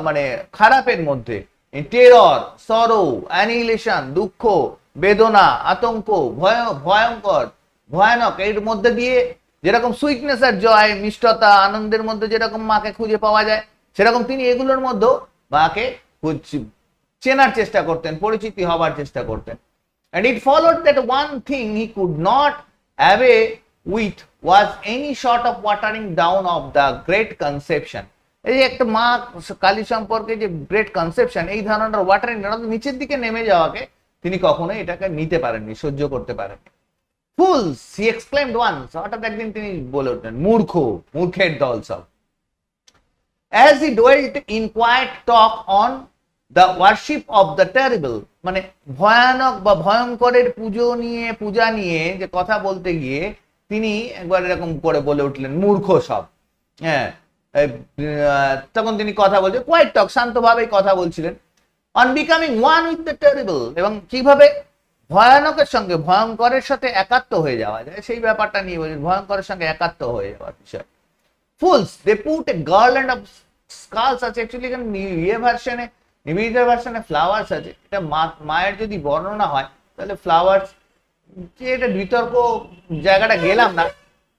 মানে খারাপের মধ্যে, টেরর, সরো, অ্যানিহিলেশন, দুঃখ, বেদনা, আতঙ্ক, ভয়ঙ্কর, ভয়ানক, এর মধ্যে দিয়ে যেরকম সুইটনেস আর জয়, মিষ্টতা, আনন্দের মধ্যে যেরকম মাকে খুঁজে পাওয়া যায়, সেরকম তিনি এগুলোর মধ্যেও মাকে চেনার চেষ্টা করতেন, পরিচিতি হবার চেষ্টা করতেন। And it followed that one thing he could not away with was any sort of watering down of the great conception. এই একটা মা কালী সম্পর্কে যে গ্রেট কনসেপশন, এই ধরনের ওয়াটারিং নিচের দিকে নেমে যাওয়াকে তিনি কখনোই এটাকে নিতে পারেননি, সহ্য করতে পারেননি। ফুলস, হি এক্সক্লেইমড ওয়ান্স, হঠাৎ একদিন তিনি বলে উঠলেন, মূর্খ, মূর্খের দল সব। As he dwelt in quiet talk on the worship of the terrible, মানে ভয়ানক বা ভয়ঙ্করের পূজা নিয়ে যে কথা বলতে গিয়ে তিনি একবার এরকম করে বলে উঠলেন, মূর্খ সব। হ্যাঁ, তখন তিনি কথা বলছেন, কোয়াইট টক, শান্তভাবেই কথা বলছিলেন, on becoming one with the terrible, এবং কিভাবে ভয়ানকের সঙ্গে, ভয়ঙ্করের সাথে একাত্ম হয়ে যাওয়া যায় সেই ব্যাপারটা নিয়ে বলছেন, ভয়ঙ্করের সঙ্গে একাত্ম হয়ে যাওয়ার বিষয়। Fools, they put a garland of skulls আছে, অ্যাকচুয়ালি এখানে ইয়ে ভার্সনে, নিবেদিত ভার্সনে ফ্লাওয়ার্স আছে। এটা মায়ের যদি বর্ণনা হয় তাহলে ফ্লাওয়ার্স, যে এটা বিতর্ক জায়গাটা গেলাম না।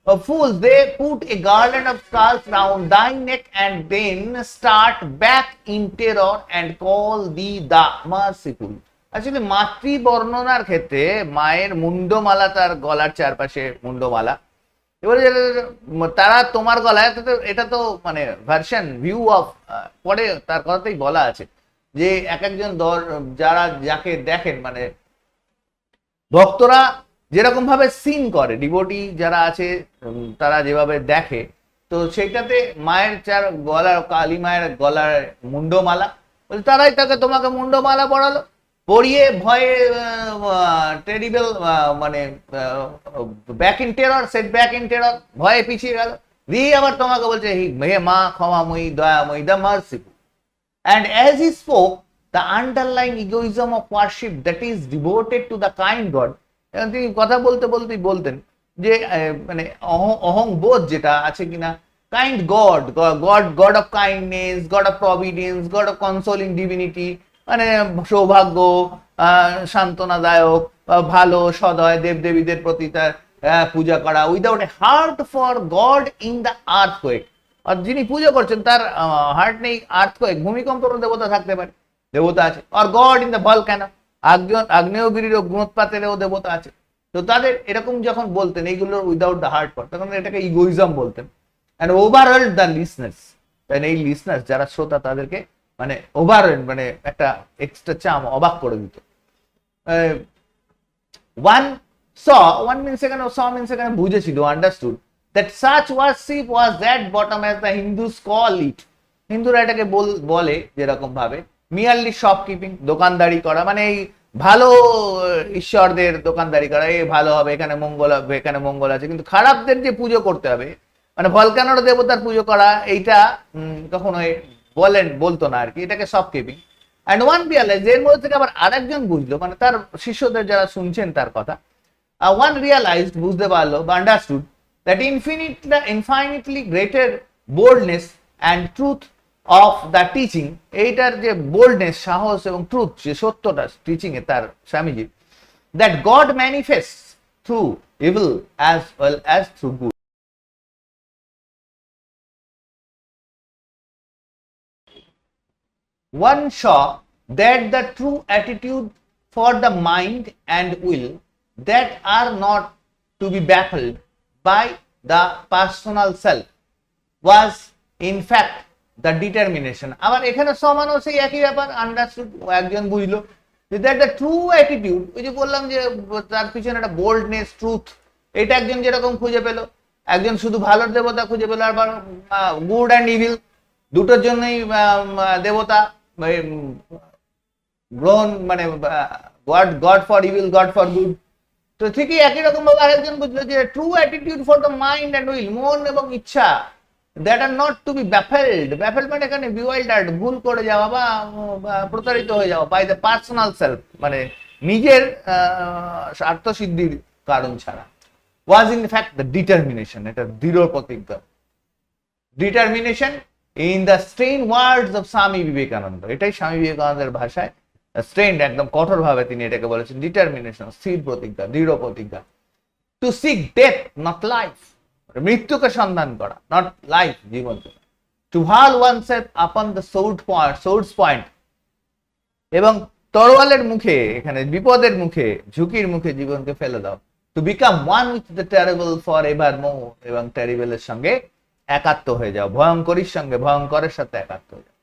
Fools, they put a garland of skulls round thy neck and then start back in terror and call thee the merciful. আসলে মাতৃ বর্ণনার ক্ষেত্রে মায়ের মুন্ডমালা, তার গলার চারপাশে মুন্ডমালা, এবারে তারা তোমার গলায়, এটা তো মানে ভার্সন ভিউ অফ, পরে তার কথাতেই বলা আছে যে এক একজন যাকে দেখেন, মানে ভক্তরা যেরকম ভাবে সিন করে, ডিভোটি যারা আছে তারা যেভাবে দেখে, তো সেইটাতে মায়ের গলার, কালী মায়ের গলার মুন্ডমালা, তারাই তাকে তোমাকে মুন্ডমালা পড়ালো, পড়িয়ে ভয়ে টেরিবল, মানে back in terror, set back in terror, ভয়ে পিছিয়ে গেল, দিয়ে আবার তোমাকে বলছে, হে মা ক্ষমাময়ী, দয়াময়ী, the merciful. And as he spoke, the underlying egoism of worship that is devoted to the kind God, তিনি কথা বলতে বলতেই বলতেন যে মানে অহংবোধ যেটা আছে কিনা, kind god, god of kindness, god of Providence, god of consoling divinity, মানে সৌভাগ্য, সান্ত্বনাদায়ক, ভালো, সদয় দেবদেবীদের প্রতি তার পূজা করা, without a heart for god in the earthquake, আর যিনি পুজো করছেন তার হার্ট নেই, আর্থকোয়েক, ভূমিকম্পের দেবতা থাকতে পারে, দেবতা আছে, আর গড ইন দ্য ভলক্যানো, আগ্নেয়গিরির গুণোৎপাতেরও দেবতা আছে। তো তাদের এরকম যখন বলতেন এইগুলোর উইদাউট দ্য হার্ট পর, তখন এটাকে ইগোইজম বলতেন। অ্যান্ড ওভারঅল দ্য লিসনার্স, এই লিসনার্স যারা শ্রোতা তাদেরকে মানে ওভারঅল মানে একটা এক্সট্রা চাম অবাক করে দিত। ওয়ান মিনস এখানে বুঝেছিল, understood that such worship was that bottom as the Hindus call it, হিন্দুরা এটাকে বলে যেরকম ভাবে, মিয়ারলি শপকিপিং, দোকানদারি করা, মানে এই ভালো ঈশ্বরদের দোকানদারি করা, এই ভালো হবে, এখানে মঙ্গল হবে, এখানে মঙ্গল আছে, কিন্তু খারাপদের যে পুজো করতে হবে, মানে ভলকানোর দেবতার পুজো করা, এইটা কখনো বলতো না আর কি, এটাকে শপকিপিং। অ্যান্ড ওয়ান রিয়ালাইজ, এর মধ্যে থেকে আবার আরেকজন বুঝলো, মানে তার শিষ্যদের যারা শুনছেন তার কথা, ওয়ান রিয়ালাইজড, বুঝতে পারলো বা understood, that infinitely greater boldness and truth of the teaching, এইটার যে বোল্ডনেস, সাহস এবং ট্রুথ, যে সত্যটা টিচিং এ তার Swamiji, that God manifests through evil as well as through good. One saw that the true attitude for the mind and will that are not to be baffled by the personal self was in fact the determination. আবার এখানে সমানও সেই একই ব্যাপার, understood, একজন বুঝলো যে that the true attitude, ওই যে বললাম যে তার পিছনে একটা বোল্ডনেস, ট্রুথ, এটা একজন যেরকম খুঁজে পেলো, একজন শুধু ভালোর দেবতা খুঁজে পেলো, আবার গুড অ্যান্ড ইভিল দুটোর জন্যই দেবতা গ্রহণ, মানে god for evil, god for good. তো ঠিকই একই রকম ভাবে আরেকজন বুঝলো যে true attitude for the mind and will, মন এবং ইচ্ছা, that are not to be baffled, baffled মানে এখানে বিওয়াইল্ডার্ড, ভুল করে যাওয়া বা প্রতারিত হয়ে যাওয়া, বাই দ্য পার্সোনাল সেলফ, মানে নিজের স্বার্থসিদ্ধির কারণ ছাড়া, was in fact the determination, এটা দৃঢ় প্রতিজ্ঞা, determination in the strain words of Swami Vivekananda, এটাই স্বামী বিবেকানন্দের ভাষায় স্ট্রেন্ড, একদম কঠোর ভাবে তিনি এটাকে বলেছেন, ডিটারমিনেশন, স্থির প্রতিজ্ঞা, দৃঢ় প্রতিজ্ঞা। To seek death not life, মৃত্যুকে সন্ধান করা, নট লাইফ, জীবনকে। টু হাল oneself upon the source point, এবং তরোয়ালের মুখে, এখানে বিপদের মুখে, ঝুঁকির মুখে জীবনকে ফেলে দাও। To become one with the terrible for ever more, এবং টেরিবলের সঙ্গে একাত্ম হয়ে যাও, ভয়ঙ্করীর সঙ্গে, ভয়ঙ্করের সাথে একাত্ম হয়ে যাও।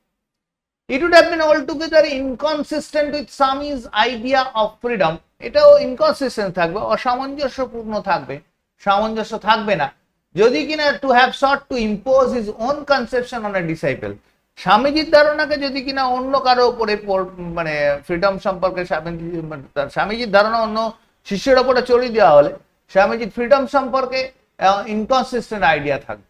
It would have been altogether inconsistent with Swami's idea of freedom, এটাও ইনকনসিস্টেন্ট থাকবে, অসামঞ্জস্যপূর্ণ থাকবে, সামঞ্জস্য থাকবে না, যদি কিনা to have thought two impose his own conception on a disciple, স্বামীজির ধারণাকে যদি কিনা অন্য কারো উপরে, মানে ফ্রিডম সম্পর্কে স্বামীজির ধারণা অন্য শিষ্যের উপরে চড়িয়ে দেওয়া হলে স্বামীজির ফ্রিডম সম্পর্কে ইনকনসিস্টেন্ট আইডিয়া থাকবে,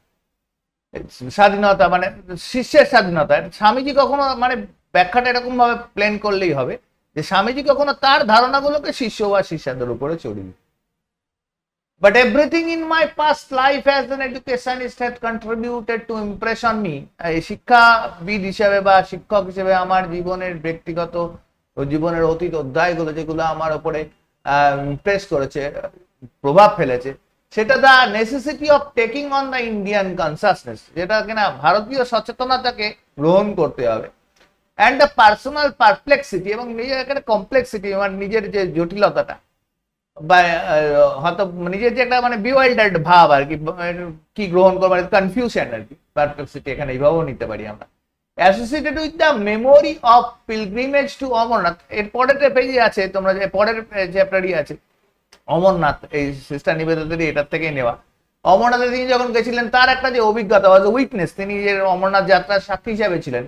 স্বাধীনতা মানে শিষ্যের স্বাধীনতা। স্বামীজি কখনো, মানে ব্যাখ্যাটা এরকম ভাবে প্লেন করলেই হবে যে স্বামীজি কখনো তার ধারণাগুলোকে শিষ্য বা শিষ্যদের উপরে চড়িয়ে। But everything in my past life as an educationist had contributed to impress on me, শিক্ষাবিদ হিসেবে বা শিক্ষক হিসেবে আমার জীবনের ব্যক্তিগত জীবনের অতীত অধ্যায়গুলো যেগুলো আমার উপরে ইমপ্রেস করেছে, প্রভাব ফেলেছে, সেটা the necessity of taking on the Indian consciousness, যেটা কিনা ভারতীয় সচেতনতাকে গ্রহণ করতে হবে, অ্যান্ড দ্য পার্সোনাল পারপ্লেক্সিটি, এবং নিজের একটা কমপ্লেক্সিটি, মানে নিজের যে জটিলতাটা বা হয়তো নিজের যে একটা মানে বিওয়াইল্ডার্ড ভাব আর কি গ্রহণ করবো, কনফিউশন আর কি, পারপ্লেক্সিটি এখানে এইভাবেও নিতে পারি আমরা, associated with the memory of pilgrimage to Amarnath. এর পরের পেজে আছে, তোমরা যে পরের চ্যাপ্টারই আছে অমরনাথ, এই সিস্টার নিবেদিতারই এটার থেকেই নেওয়া। অমরনাথে তিনি যখন গেছিলেন তার একটা যে অভিজ্ঞতা, ওয়াজ উইটনেস, তিনি যে অমরনাথ যাত্রার সাক্ষী হিসাবে ছিলেন,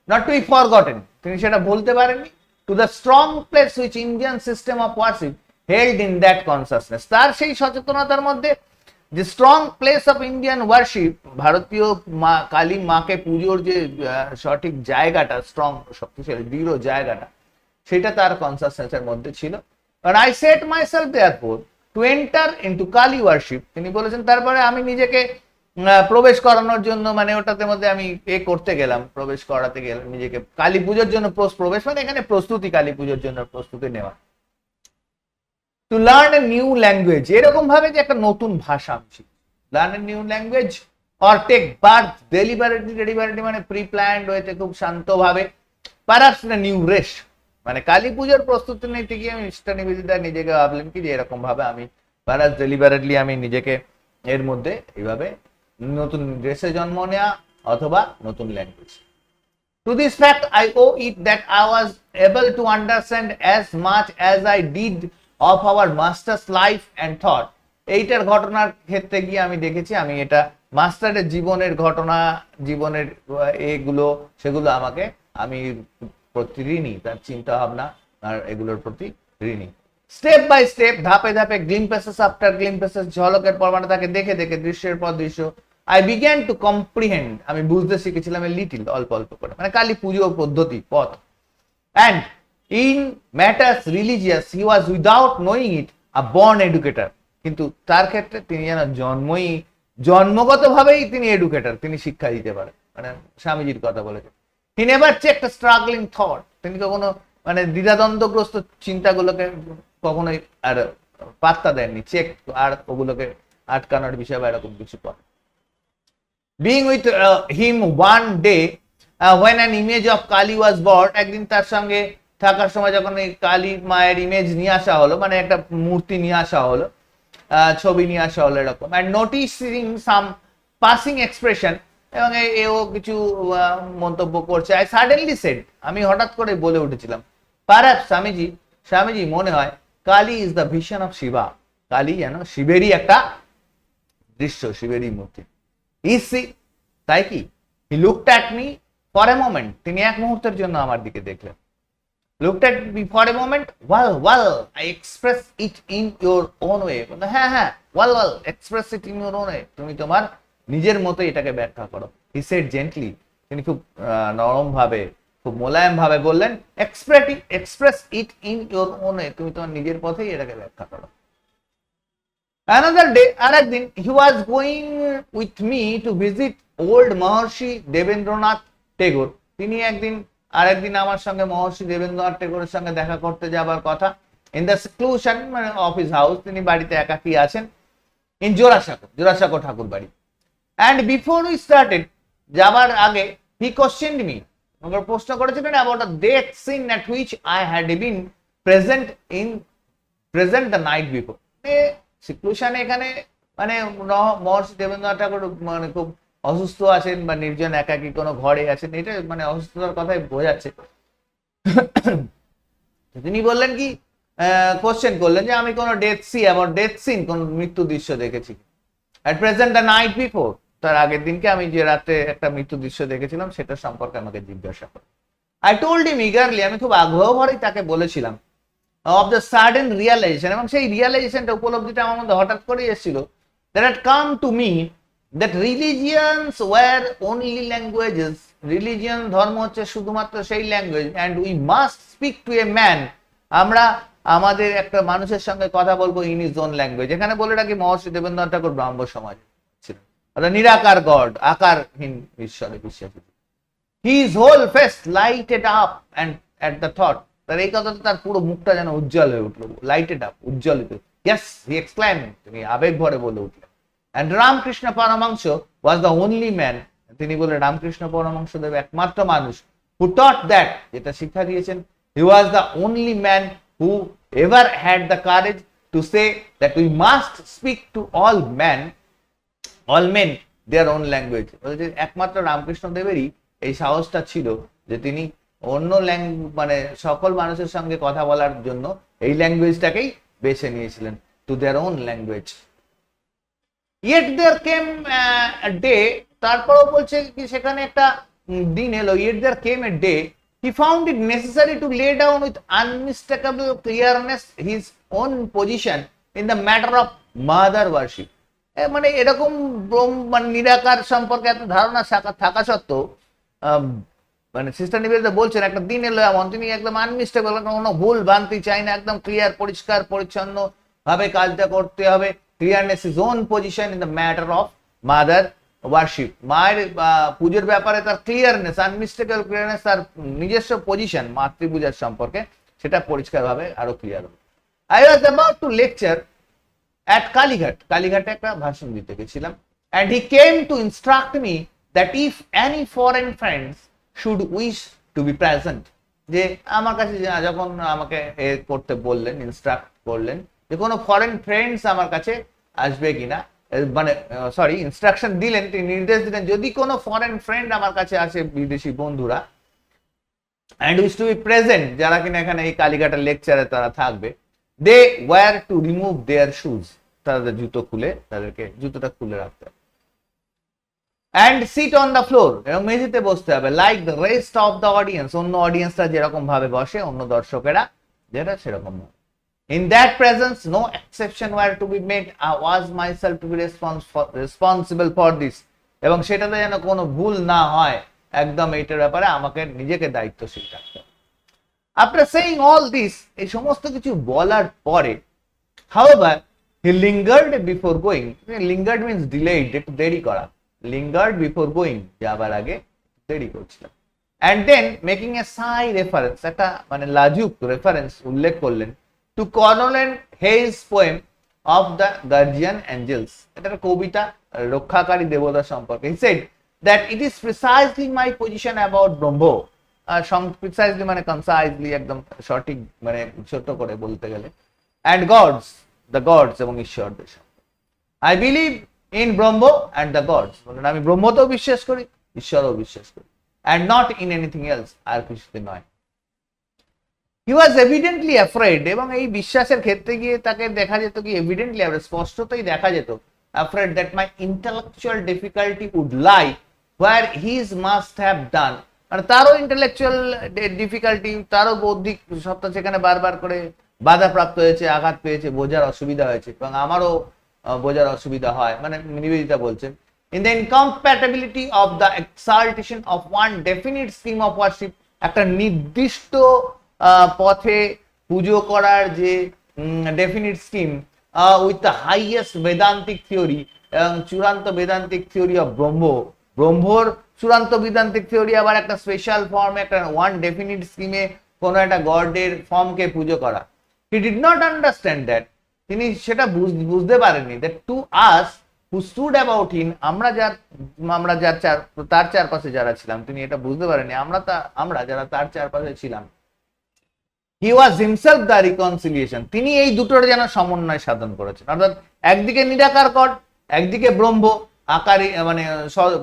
নট টু বি ফরগটেন, তিনি সেটা বলতে পারেননি, to the strong place which Indian system of worship held in that consciousness, তার সেই সচেতনতার মধ্যে যে strong place of Indian worship, ভারতীয় মা কালী মাকে পুজোর যে সঠিক জায়গাটা, স্ট্রং, শক্তিশালী, দৃঢ় জায়গাটা, সেটা তার কনসাসনেসের মধ্যে ছিল। And I set myself therefore to enter into Kali worship, তিনি বলেছেন তারপরে আমি নিজেকে প্রবেশ করানোর জন্য, মানে ওটাতে মধ্যে আমি করতে গেলাম, প্রবেশ করাতে গেলাম নিজেকে, কালী পুজোর জন্য প্রবেশ, মানে এখানে প্রস্তুতি, কালী পুজোর জন্য প্রস্তুতি নেওয়া। To learn a new language, এরকম ভাবে যে একটা নতুন ভাষা আমি শিখি, learn a new language, or take birth deliberately, মানে প্রি প্ল্যান্ড ওয়েতে, খুব শান্তভাবে, পারহাপস ইন এ নিউ রেশ, মানে কালী পুজোর প্রস্তুতি নিতে গিয়ে আমি মিস্টার নিবেদিতা নিজেকে ভাবলেন কি যে এরকম ভাবে আমি পারহাপস ডেলিবারেটলি আমি নিজেকে এর মধ্যে এইভাবে নতুন ড্রেসে জন্ম নেওয়া অথবা নতুন language. To this fact I owe it that I was able to understand as much as I did of our master's life and thought, এইটার ঘটনার ক্ষেত্রে গিয়ে আমি দেখেছি, আমি এটা মাস্টারের জীবনের ঘটনা, জীবনের এগুলো সেগুলো আমাকে, আমি প্রতি ঋণী, তার চিন্তা ভাবনা আর এগুলোর প্রতি ঋণী। স্টেপ বাই স্টেপ, ধাপে ধাপে, গ্লিম্পেসেস আফটার গ্লিম্পেসেস, ঝলকের পর মানে তাকে দেখে দেখে, দৃশ্যের পর দৃশ্য, আই বিগ্যান টু কম্প্রিহেন্ড, আমি বুঝতে শিখেছিলাম লিটিল, অল্প অল্প করে, মানে কালী পুজো পদ্ধতি, পথ। And in matters religious he was without knowing it a born educator, কিন্তু তার ক্ষেত্রে তিনি যেন জন্মগতভাবেই তিনি এডুকেটর, তিনি শিক্ষা দিতে পারেন, মানে স্বামীজির কথা বলেছেন। He never checked a struggling thought, তিনি কখনো মানে দ্বিধাদ্বন্দ্বগ্রস্ত চিন্তাগুলোকে কখনোই আর পাত্তা দেননি, চেক আর ওগুলোকে আটকানোর বিষয় বা এরকম কিছু করে। Being with him one day when an image of Kali was brought, একদিন তার সঙ্গে থাকার সময় যখন এই কালী মায়ের ইমেজ নিয়ে আসা হলো, মানে একটা মূর্তি নিয়ে আসা হলো, ছবি নিয়ে আসা হলো এরকম, and noticing some passing expression, এবং এও কিছু মন্তব্য করছে। আই সাডেনলি সেড, আমি হঠাৎ করে বলে উঠেছিলাম, পারহ্যাপস স্বামীজি মনে হয় Kali is the vision of Shiva, Kali যেন শিবেরই একটা দৃশ্য, শিবেরই মূর্তি। ইসি, তাই কি? He looked at me for a moment, তিনি এক মুহূর্তের জন্য আমার দিকে দেখলেন। looked at me for a moment, well, I express it in your own way, হ্যাঁ, well, express it in your own way, তুমি তোমার নিজের মতো এটাকে ব্যাখ্যা করো। he said gently, তিনি খুব নরম ভাবে, খুব মোলায়েম ভাবে বললেন, express it in your own way, তুমি তোমার নিজের পথেই এটাকে ব্যাখ্যা করো। another day, আরেকদিন, he was going with me to visit old Maharshi Debendranath Tagore, তিনি আরেকদিন আমার সঙ্গে মহর্ষি দেবেন্দ্রনাথ টেগোরের সঙ্গে দেখা করতে যাবার কথা। ইন দ্য সেক্লুশন, মানে অফিস হাউস, তিনি বাড়িতে একাকী আছেন। ইন জোড়াসাঁকো ঠাকুর বাড়ি। অ্যান্ড বিফোর উই স্টার্টেড, যাবার আগে, হি কোশ্চেনড মি, আমাকে প্রশ্ন করেছিলেন about a death scene at which I had been present the night before. সেক্লুশনে এখানে মানে মহর্ষি দেবেন্দ্রনাথ ঠাকুর মানে খুব অসুস্থ আছেন বা নির্জন একাকী কোনো ঘরে আছেন, এটা মানে অসুস্থতার কথাই বোঝাচ্ছে। তিনি বললেন কি, কোশ্চেন করলেন যে আমি কোনো ডেথ সিন কোন মৃত্যু দৃশ্য দেখেছি at present the night before, তার আগের দিনকে আমি যে রাতে একটা মৃত্যু দৃশ্য দেখেছিলাম সেটা সম্পর্কে আমাকে জিজ্ঞাসা করে। আই টোল্ড হিম ইগারলি, আমি খুব আগ্রহ ভরেই তাকে বলেছিলাম, অফ দ্য সাডেন রিয়ালাইজেশন, এবং সেই রিয়ালাইজেশনটা, উপলব্ধিটা আমার মধ্যে হঠাৎ করেই এসেছিল, that had come to me that religions were only languages, religion ধর্ম হচ্ছে শুধুমাত্র সেই language, and we must speak to a man, আমরা আমাদের একটা মানুষের সঙ্গে কথা বলবো in his own language। এখানে বলে রাখি মহর্ষি দেবেন্দ্রনাথ ঠাকুর ব্রাহ্ম সমাজ ছিলেন, অর্থাৎ নিরাকার গড, আকারহীন ঈশ্বরে বিশ্বাসী। his whole face lighted up and at the thought, তার এই কথাটা তার পুরো মুখটা যেন উজ্জ্বল হয়ে উঠলো, লাইটেড আপ, উজ্জ্বলিত। yes, he exclaimed, তিনি আবেগ ভরে বলে উঠলেন, and Ramakrishna Paramahansa was the only man, তিনি বলে রামকৃষ্ণ পরমহংসদেব একমাত্র মানুষ, who taught that, যেটা শিক্ষা দিয়েছেন, he was the only man who ever had the courage to say that we must speak to all men their own language। একমাত্র রামকৃষ্ণ দেবেরই এই সাহসটা ছিল যে তিনি অন্য মানে সকল মানুষের সঙ্গে কথা বলার জন্য এই ল্যাঙ্গুয়েজটাকেই বেছে নিয়েছিলেন, to their own language। yet there came a day, তারপরও বলছে কি সেখানে একটা দিন এলো, yet there came a day he found it necessary to lay down with unmistakable clearness his own position in the matter of mother worship। মানে এরকম মানে নিরাকার সম্পর্কে এত ধারণা থাকা সত্ত্বেও মানে সিস্টার নিবেদিতা বলছেন একটা দিন এলো এমন, তিনি একদম আনমিস্টেবল, কোনো ভুল ভ্রান্তি চাই না, একদম ক্লিয়ার, পরিষ্কার পরিচ্ছন্ন ভাবে কাজটা করতে হবে। Clearness his own position in the matter of mother worship, মায়ের পূজার ব্যাপারে তার ক্লিয়ারনেস, আনমিস্টেকেবল ক্লিয়ারনেস, তার নিজস্ব পজিশন মাতৃপূজার সম্পর্কে সেটা পরিষ্কারভাবে আরো ক্লিয়ার হবে। I was about to lecture at কালীঘাটে একটা ভাষণ দিতে গেছিলাম, and he came to instruct me that if any foreign friends should wish to be present, যে আমার কাছে যখন আমাকে করতে বললেন, ইনস্ট্রাক্ট করলেন যে কোনো ফরেন ফ্রেন্ডস আমার কাছে আসবে কিনা, মানে সরি ইনস্ট্রাকশন দিলেন, তিনি নির্দেশ দিলেন যদি কোনো ফরেন ফ্রেন্ড আমার কাছে আসে, বিদেশি বন্ধুরা, and wish to be present, যারা কিনা এখানে এই কালীঘাটের লেকচারে তারা থাকবে, they were to remove their shoes, তাদের জুতো খুলে, তাদেরকে জুতোটা খুলে রাখতে হবে, and sit on the floor, এবং মেঝেতে বসতে হবে, like the rest of the audience, অন্য অডিয়েন্সরা যেরকম ভাবে বসে, অন্য দর্শকেরা যেটা সেরকম। In that presence, no exception were to be made. I was myself to be responsible for this, এবং সেটাতে যেন কোনো ভুল না হয়, একদম এইটার ব্যাপারে আমাকে নিজেকে দায়িত্বশীল থাকতে হবে। After saying all this, এই সমস্ত কিছু বলার পরে, however, he lingered before going. Lingered means delayed, একটু দেরি করা। Lingered before going, যাবার আগে দেরি করছিলাম। And then making a side reference, একটা মানে লাজুক রেফারেন্স উল্লেখ করলেন, to Colonel Hayes' poem of the Guardian Angels, এটা একটা কবিতা রক্ষাকারী দেবতা সম্পর্কে। He said that it is precisely my position about Brahmo, precisely মানে concisely, একদম সঠিক মানে ছোট করে বলতে গেলে, and gods, দ্য গডস এবং ঈশ্বরদের সাথে। I believe in Brahma and the gods, মানে আমি ব্রহ্মতেও বিশ্বাস করি, ঈশ্বরও বিশ্বাস করি, and not in anything else, আর কিছুতে নয়। হি ওয়াজ এভিডেন্টলি অ্যাফ্রেড, এবং এই বিশ্বাসের ক্ষেত্রে গিয়ে তাকে দেখা যেত কি এভিডেন্টলি, স্পষ্টতই দেখা যেত, afraid that my intellectual difficulty would lie where his must have done, মানে তারও ইন্টেলেকচুয়াল ডিফিকাল্টি, তারও বৌদ্ধিক সত্তা সেখানে বারবার করে বাধাপ্রাপ্ত হয়েছে, আঘাত পেয়েছে, বোঝার অসুবিধা হয়েছে, এবং আমারও বোঝার অসুবিধা হয়, মানে নিবেদিতা বলছেন, in the incompatibility of the exaltation of one definite scheme of worship, একটা নির্দিষ্ট পথে পুজো করার যে definite scheme with the highest বেদান্তিক theory, এবং চূড়ান্ত বেদান্তিক থিওরি অফ ব্রহ্মর চূড়ান্ত বেদান্তিক থিওরি আবার একটা স্পেশাল ফর্মে, একটা ওয়ান ডেফিনিট স্কিমে কোনো একটা গডের ফর্মকে পুজো করা। He did not understand that, তিনি সেটা বুঝতে পারেননি, that to us who stood about him, আমরা যার তার চারপাশে যারা ছিলাম, তিনি এটা বুঝতে পারেননি, আমরা যারা তার চারপাশে ছিলাম, he was himself the reconciliation, তিনি এই দুটোর যেন সমন্বয় সাধন করেছেন। অর্থাৎ একদিকে নিরাকার গড, একদিকে ব্রহ্ম আকারই,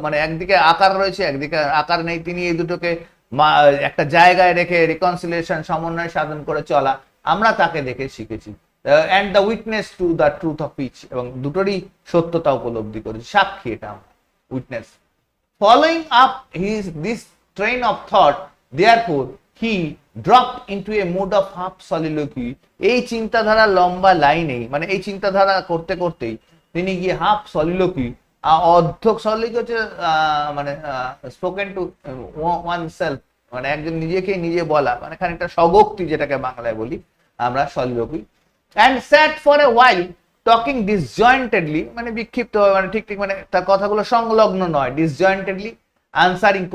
মানে একদিকে আকার রয়েছে, একদিকে আকার নেই, তিনি এই দুটোকে একটা জায়গায় রেখে রিকনসিলিয়েশন, সমন্বয় সাধন করে চলা, আমরা তাকে দেখে শিখেছি। and the witness to the truth of each, এবং দুটোরই সত্যতা উপলব্ধি করেছি, সাক্ষী এটা আমরা, witness. following up this train of thought, therefore he dropped into a mode of half soliloquy, এই চিন্তাধারা লম্বা লাইনেই, মানে এই চিন্তাধারা করতে করতেই তিনি গিয়ে হাফ সলিলোকি, অর্ধক সলিলোকি হচ্ছে মানে স্পোকেন টু ওয়ান সেলফ, মানে একজন নিজেকে নিজে বলা, মানে খানিকটা স্বগোক্তি যেটাকে বাংলায় বলি আমরা, সলিলোকি, and sat for a while talking disjointedly, মানে বিক্ষিপ্ত, মানে ঠিক মানে তার কথাগুলো সংলগ্ন নয়, disjointedly answering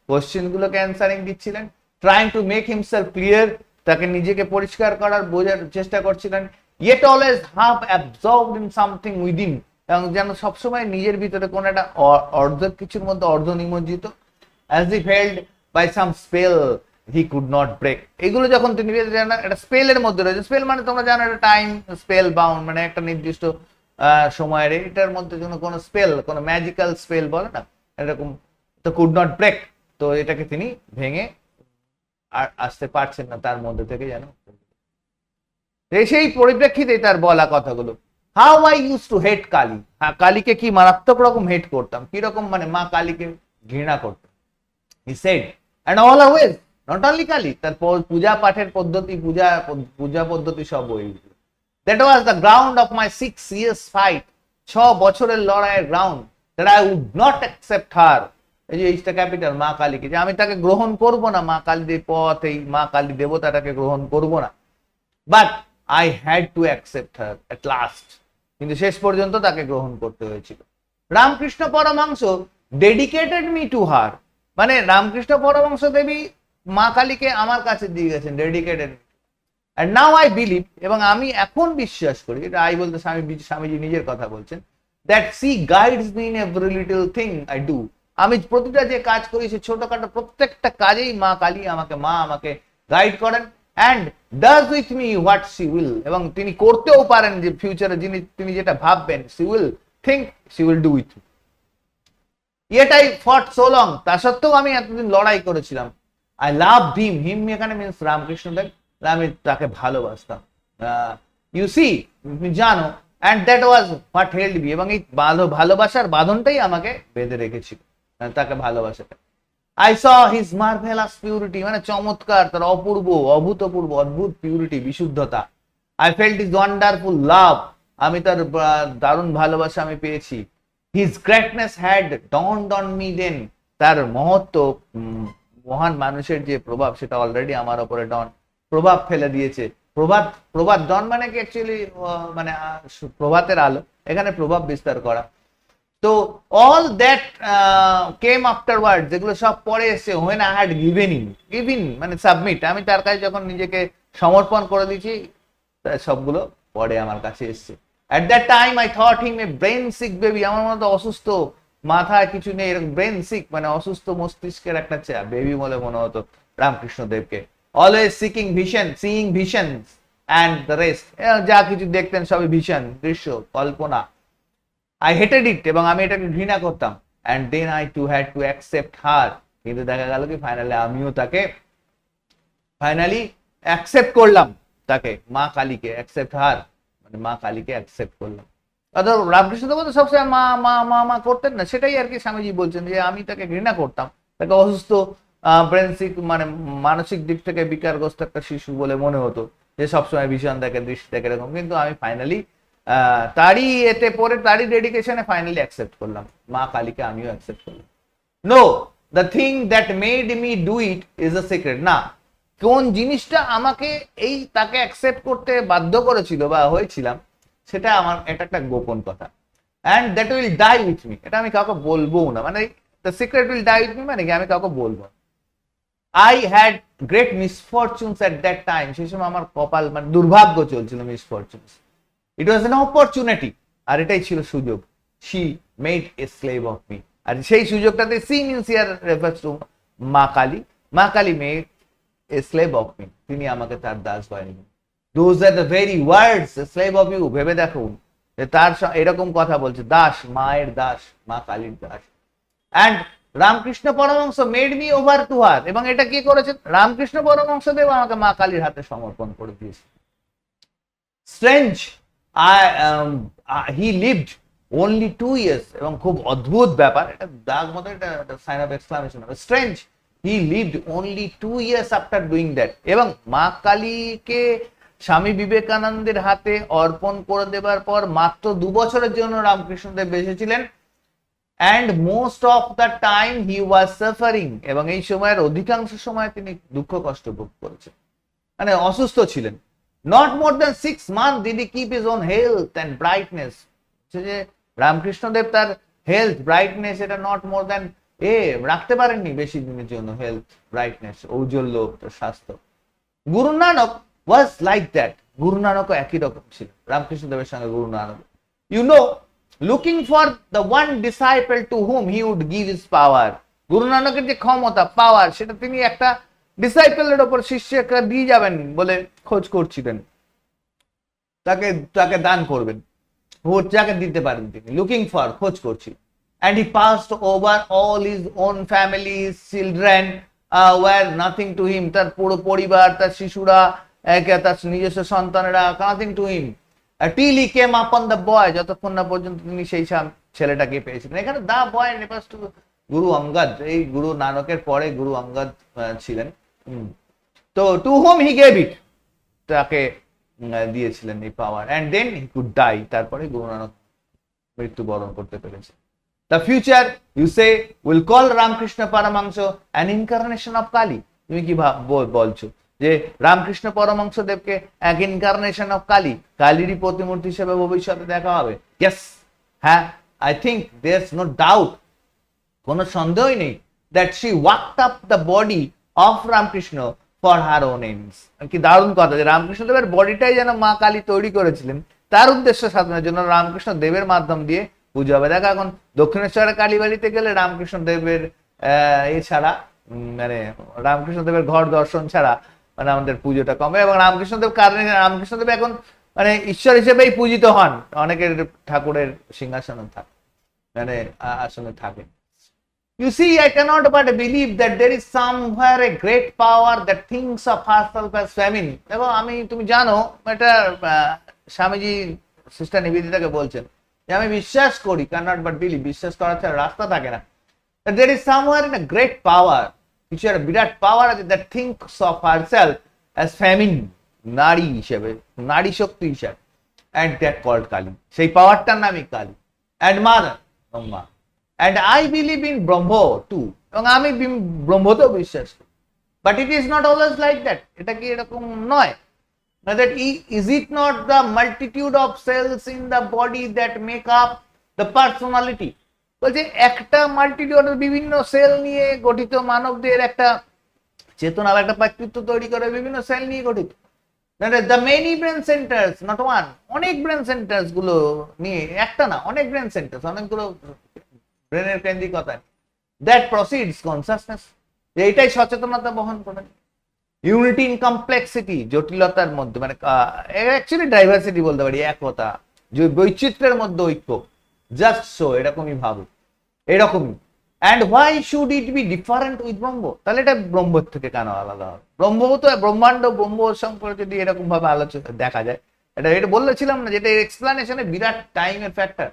কোশ্চেন গুলোকে অ্যান্সারিং দিচ্ছিলেন, trying to make himself clear, তাকে নিজেকে পরিষ্কার করার বোঝার চেষ্টা করছিলেন, yet always half absorbed in something within, এবং যেন সবসময় নিজের ভিতরে কোন একটা অর্ধ কিছুর মধ্যে অর্ধ নিমজ্জিত, as if held by some spell he could not break, এগুলো যখন তিনি একটা স্পেলের মধ্যে রয়েছে, স্পেল মানে তোমরা জানো একটা টাইম স্পেল বাউন্ড, মানে একটা নির্দিষ্ট সময়ের, এটার মধ্যে কোনো স্পেল, কোনো ম্যাজিক্যাল স্পেল বলে না এরকম, তো কুড নট ব্রেক, তো এটাকে তিনি ভেঙে আর আসতে পারছেন না তার মধ্যে থেকে, যেন সেই পরিপ্রেক্ষিতে তার বলা কথাগুলো, হাউ আই ইউজ টু হেট কালী, হ্যাঁ কালীকে কি মারাত্মক রকম হেট করতাম, কি রকম, মানে মা কালীকে ঘৃণা করতাম, he said, and always not only Kali, তার পূজা পাঠের পদ্ধতি, পূজা পদ্ধতি সব ওই, that was the ground of my 6 years fight, 6 বছরের লড়াইয়ের ground, that I would not accept her, এই যে ইস্টা ক্যাপিটাল মা কালীকে, যে আমি তাকে গ্রহণ করব না, মা কালীর পথ, এই মা কালী দেবতাটাকে গ্রহণ করব না, but I had to accept her at last, কিন্তু শেষ পর্যন্ত তাকে গ্রহণ করতে হয়েছিল। Ramakrishna Paramahamsa dedicated me to her, মানে রামকৃষ্ণ পরমহংস দেবী মা কালীকে আমার কাছে দিয়ে গেছেন, dedicated, and now I believe, এবং আমি এখন বিশ্বাস করি, এটা আই বলতে স্বামীজি নিজের কথা বলছেন, that she guides me in every little thing I do, আমি প্রতিটা যে কাজ করি সে ছোটখাটো প্রত্যেকটা কাজেই মা কালী আমাকে গাইড করেন, and does with me what she will, এবং তিনি করতেও পারেন যে ফিউচারে তিনি যেটা ভাববেন, she will think, she will do with me, yet I fought so long, তা সত্ত্বেও আমি এতদিন লড়াই করেছিলাম, I loved him এখানে মিন্স রামকৃষ্ণ দেব, আমি তাকে ভালোবাসতাম, you see, তুমি জানো, and that was what held me, এবং এই ভালোবাসার বাঁধনটাই আমাকে বেঁধে রেখেছিল, তাকে ভালোবাসাটা। I saw his marvelous purity, মানে চমৎকার, তার অপূর্ব, অভূতপূর্ব, অদ্ভুত পিউরিটি, বিশুদ্ধতা। I felt his wonderful love, আমি তার দারুণ ভালোবাসা আমি পেয়েছি। His greatness had dawned on me then, তার মহত্ব, মহান মানুষের যে প্রভাব, সেটা অলরেডি আমার উপরে প্রভাব ফেলে দিয়েছে। প্রভাত ডন মানে কি অ্যাকচুয়ালি মানে প্রভাতের আলো, এখানে প্রভাব বিস্তার করা। তো অল দ্যাট কেম আফটারওয়ার্ড, যেগুলো সব পরে এসে, when I had given মানে সাবমিট, আমি তার কাছে যখন নিজেকে সমর্পণ করে দিয়েছি, সবগুলো পরে আমার কাছে এসছে। At that time I thought him a brain sick baby, আমার মতো অসুস্থ, মাথায় কিছু নেই, এরকম ব্রেন সিক মানে অসুস্থ মস্তিষ্কের একটা বেবি বলে মনে হতো রামকৃষ্ণ দেবকে। Always seeing visions, and the rest, যা কিছু দেখতেন সবই ভীষণ দৃশ্য, কল্পনা। আই হেটেড ইট, এবং আমি এটাকে ঘৃণা করতাম। And then I too had to accept her, কিন্তু দেখা গেল কি ফাইনালি আমিও তাকে ফাইনালি অ্যাকসেপ্ট করলাম, তাকে মা কালীকে অ্যাকসেপ্ট হার, মানে মা কালীকে অ্যাকসেপ্ট করলাম। অর্থাৎ রামকৃষ্ণ দেব তো সবসময় মা মা মা মা করতেন না, সেটাই আর কি স্বামীজি বলছেন যে আমি তাকে ঘৃণা করতাম, তাকে অসুস্থ ব্রেনসিক মানে মানসিক দিক থেকে বিকারগ্রস্ত একটা শিশু বলে মনে হতো, যে সবসময় ভীষণ দেখে, দৃষ্টি দেখে এরকম। কিন্তু আমি ফাইনালি তারই এতে পরে তারই ডেডিকেশনে ফাইনালি অ্যাকসেপ্ট করলাম মা কালীকে, আমিও অ্যাকসেপ্ট করলাম। No, the thing that made me do it is a secret. না, কোন জিনিসটা আমাকে এই তাকে অ্যাকসেপ্ট করতে বাধ্য করেছিল বা হয়েছিলাম, সেটা আমার এটা একটা গোপন কথা। And that will die with me, এটা আমি কাউকে বলবো না, মানে the secret will die with me মানে কি আমি কাউকে বলবো। I had great misfortunes at that time, সেই সময় আমার কপাল মানে দুর্ভাগ্য চলছিল, মিসফরচুনস। ইট ওয়াজ এন অপরচুনিটি, আর এটাই ছিল সুযোগ। She made a slave of me, আর সেই সুযোগটাতে she means here refers to Ma Kali. Ma Kali made a slave of me, তিনি আমাকে তার দাস বানিয়ে। Those are the very words, slave of you, ভেবে দেখুন যে তার এরকম কথা বলছে, দাস, মায়ের দাস, মা কালীর দাস। And Ramakrishna Paramahamsa made me over to her, এবং এটা কি করেছেন রামকৃষ্ণ পরমহংস দেব আমাকে মা কালীর হাতে সমর্পণ করে দিয়েছে। Strange, he lived only 2 years, এবং খুব অদ্ভুত ব্যাপার, এটা দাগ মতো, এটা sign of exclamation. Strange, he lived only 2 years after doing that, এবং মা কালীকে স্বামী বিবেকানন্দের হাতে অর্পণ করে দেবার পর মাত্র 2 বছরের জন্য রামকৃষ্ণদেব বেঁচে ছিলেন। And most of the time he was suffering, এবং এই সময়ের অধিকাংশ সময় তিনি দুঃখ কষ্ট ভোগ করেছেন, মানে অসুস্থ ছিলেন। Not more than 6 months did he keep his own health and brightness, যে রামকৃষ্ণদেব তার হেলথ ব্রাইটনেস এটা নট মোর দ্যান রাখতে পারেননি বেশি দিনের জন্য, হেলথ ব্রাইটনেস ঔজ্জ্বল্য স্বাস্থ্য। Guru Nanak was like that, গুরু নানকও একই রকম ছিল রামকৃষ্ণদেবের সঙ্গে Guru Nanak. You know, looking for the one disciple to whom he would give his power, Guru নানকের যে ক্ষমতা পাওয়ার, সেটা তিনি একটা ডিসাইপলের ওপর শিষ্যকে দিয়ে যাবেন বলে খোঁজ করছিলেন, তাকে তাকে দান করবেন, যাকে দিতে পারেন তিনি, লুকিং ফর, খোঁজ করছি। And he passed over all his own family, his children were nothing to him, তার পুরো পরিবার, তার শিশুরা, তার নিজস্ব সন্তানেরা nothing to him till he came upon the boy, যতক্ষণ না পর্যন্ত তিনি সেই ছেলেটাকে পেয়েছিলেন। এখানে দা বয় রেফার্স টু গুরু অঙ্গদ, এই গুরু নানকের পরে গুরু অঙ্গদ ছিলেন। তো টু হুম হি গেভ ইট, তাকে দিয়েছিলেন এই পাওয়ার। And then he could die, তারপরে গুরু নানক মৃত্যুবরণ করতে পেরেছে। The future, you say, will call Ramakrishna Paramahansa an incarnation of Kali. তুমি কি বলছো যে রামকৃষ্ণ পরমহংস দেবকে এক ইনকারনেশন অফ কালী, কালীরই প্রতিমূর্তি হিসেবে ভবিষ্যতে দেখা হবে? ইয়েস, হ্যাঁ, I think there is no doubt, কোনো সন্দেহই নেই, that she walked up the body of Ramakrishna for her own ends. কি দারুণ কথা যে রামকৃষ্ণ দেবের বডিটাই যেন মা কালী তৈরি করেছিলেন তার উদ্দেশ্য সাধনের জন্য, রামকৃষ্ণ দেবের মাধ্যম দিয়ে পুজো হবে। দেখো এখন দক্ষিণেশ্বরের কালীবাড়িতে গেলে রামকৃষ্ণ দেবের এছাড়া মানে রামকৃষ্ণ দেবের ঘর দর্শন ছাড়া মানে আমাদের পুজোটা কমে, এবং রামকৃষ্ণদেব কারণে রামকৃষ্ণদেব এখন মানে ঈশ্বর হিসেবেই পূজিত হন, অনেকের ঠাকুরের সিংহাসনে থাকে, মানে আসনে থাকে। You see, I cannot but believe that there is somewhere a great power that thinks of herself as feminine. এবং আমি, তুমি জানো এটা স্বামীজি সিস্টার নিবেদিতাকে বলছেন যে আমি বিশ্বাস করি, cannot but believe, বিশ্বাস করার ছাড়া রাস্তা থাকে না, that there is somewhere in a great power, কিছু একটা বিরাট পাওয়ার আছে that thinks of herself as feminine, নারী হিসেবে, নারী শক্তি হিসেবে, and that called Kali, সেই পাওয়ারটার নামই কালী, and mother, মা। And I believe in Brahmo too, এবং আমি ব্রহ্মতেও বিশ্বাস করি, but it is not always like that, এটা কি এরকম নয়, that is it not the multitude of cells in the body that make up the personality, বলছে একটা মাল্টিটিউড বিভিন্ন সেল নিয়ে গঠিত মানবদের একটা চেতনা, একটা ব্যক্তিত্ব তৈরি করে বিভিন্ন সেল নিয়ে গঠিত। The many brain centres, not one, অনেক ব্রেন সেন্টার্স গুলো নিয়ে, একটা না অনেক ব্রেন সেন্টার্স, অনেকগুলো ব্রেনের কেন্দ্রিকতা, দ্যাট প্রসিডস কনসাসনেস, এইটাই সচেতনতা বহন করে। ইউনিটি ইন কমপ্লেক্সিটি, জটিলতার মধ্যে মানে অ্যাকচুয়ালি ডাইভার্সিটি বলতে পারি, একতা, যে বৈচিত্র্যের মধ্যে ঐক্য, জাস্ট সো, এরকমই ভাবো, এরকমই। And why should it be different with ব্রহ্ম, তাহলে এটা ব্রহ্মের থেকে কেন আলাদা হবে? ব্রহ্ম তো ব্রহ্মাণ্ড, ব্রহ্ম সম্পর্কে যদি এরকম ভাবে আলোচনা দেখা যায়, এটা বললেছিলাম না যেটা এক্সপ্লানেশনে বিরাট টাইমের ফ্যাক্টর।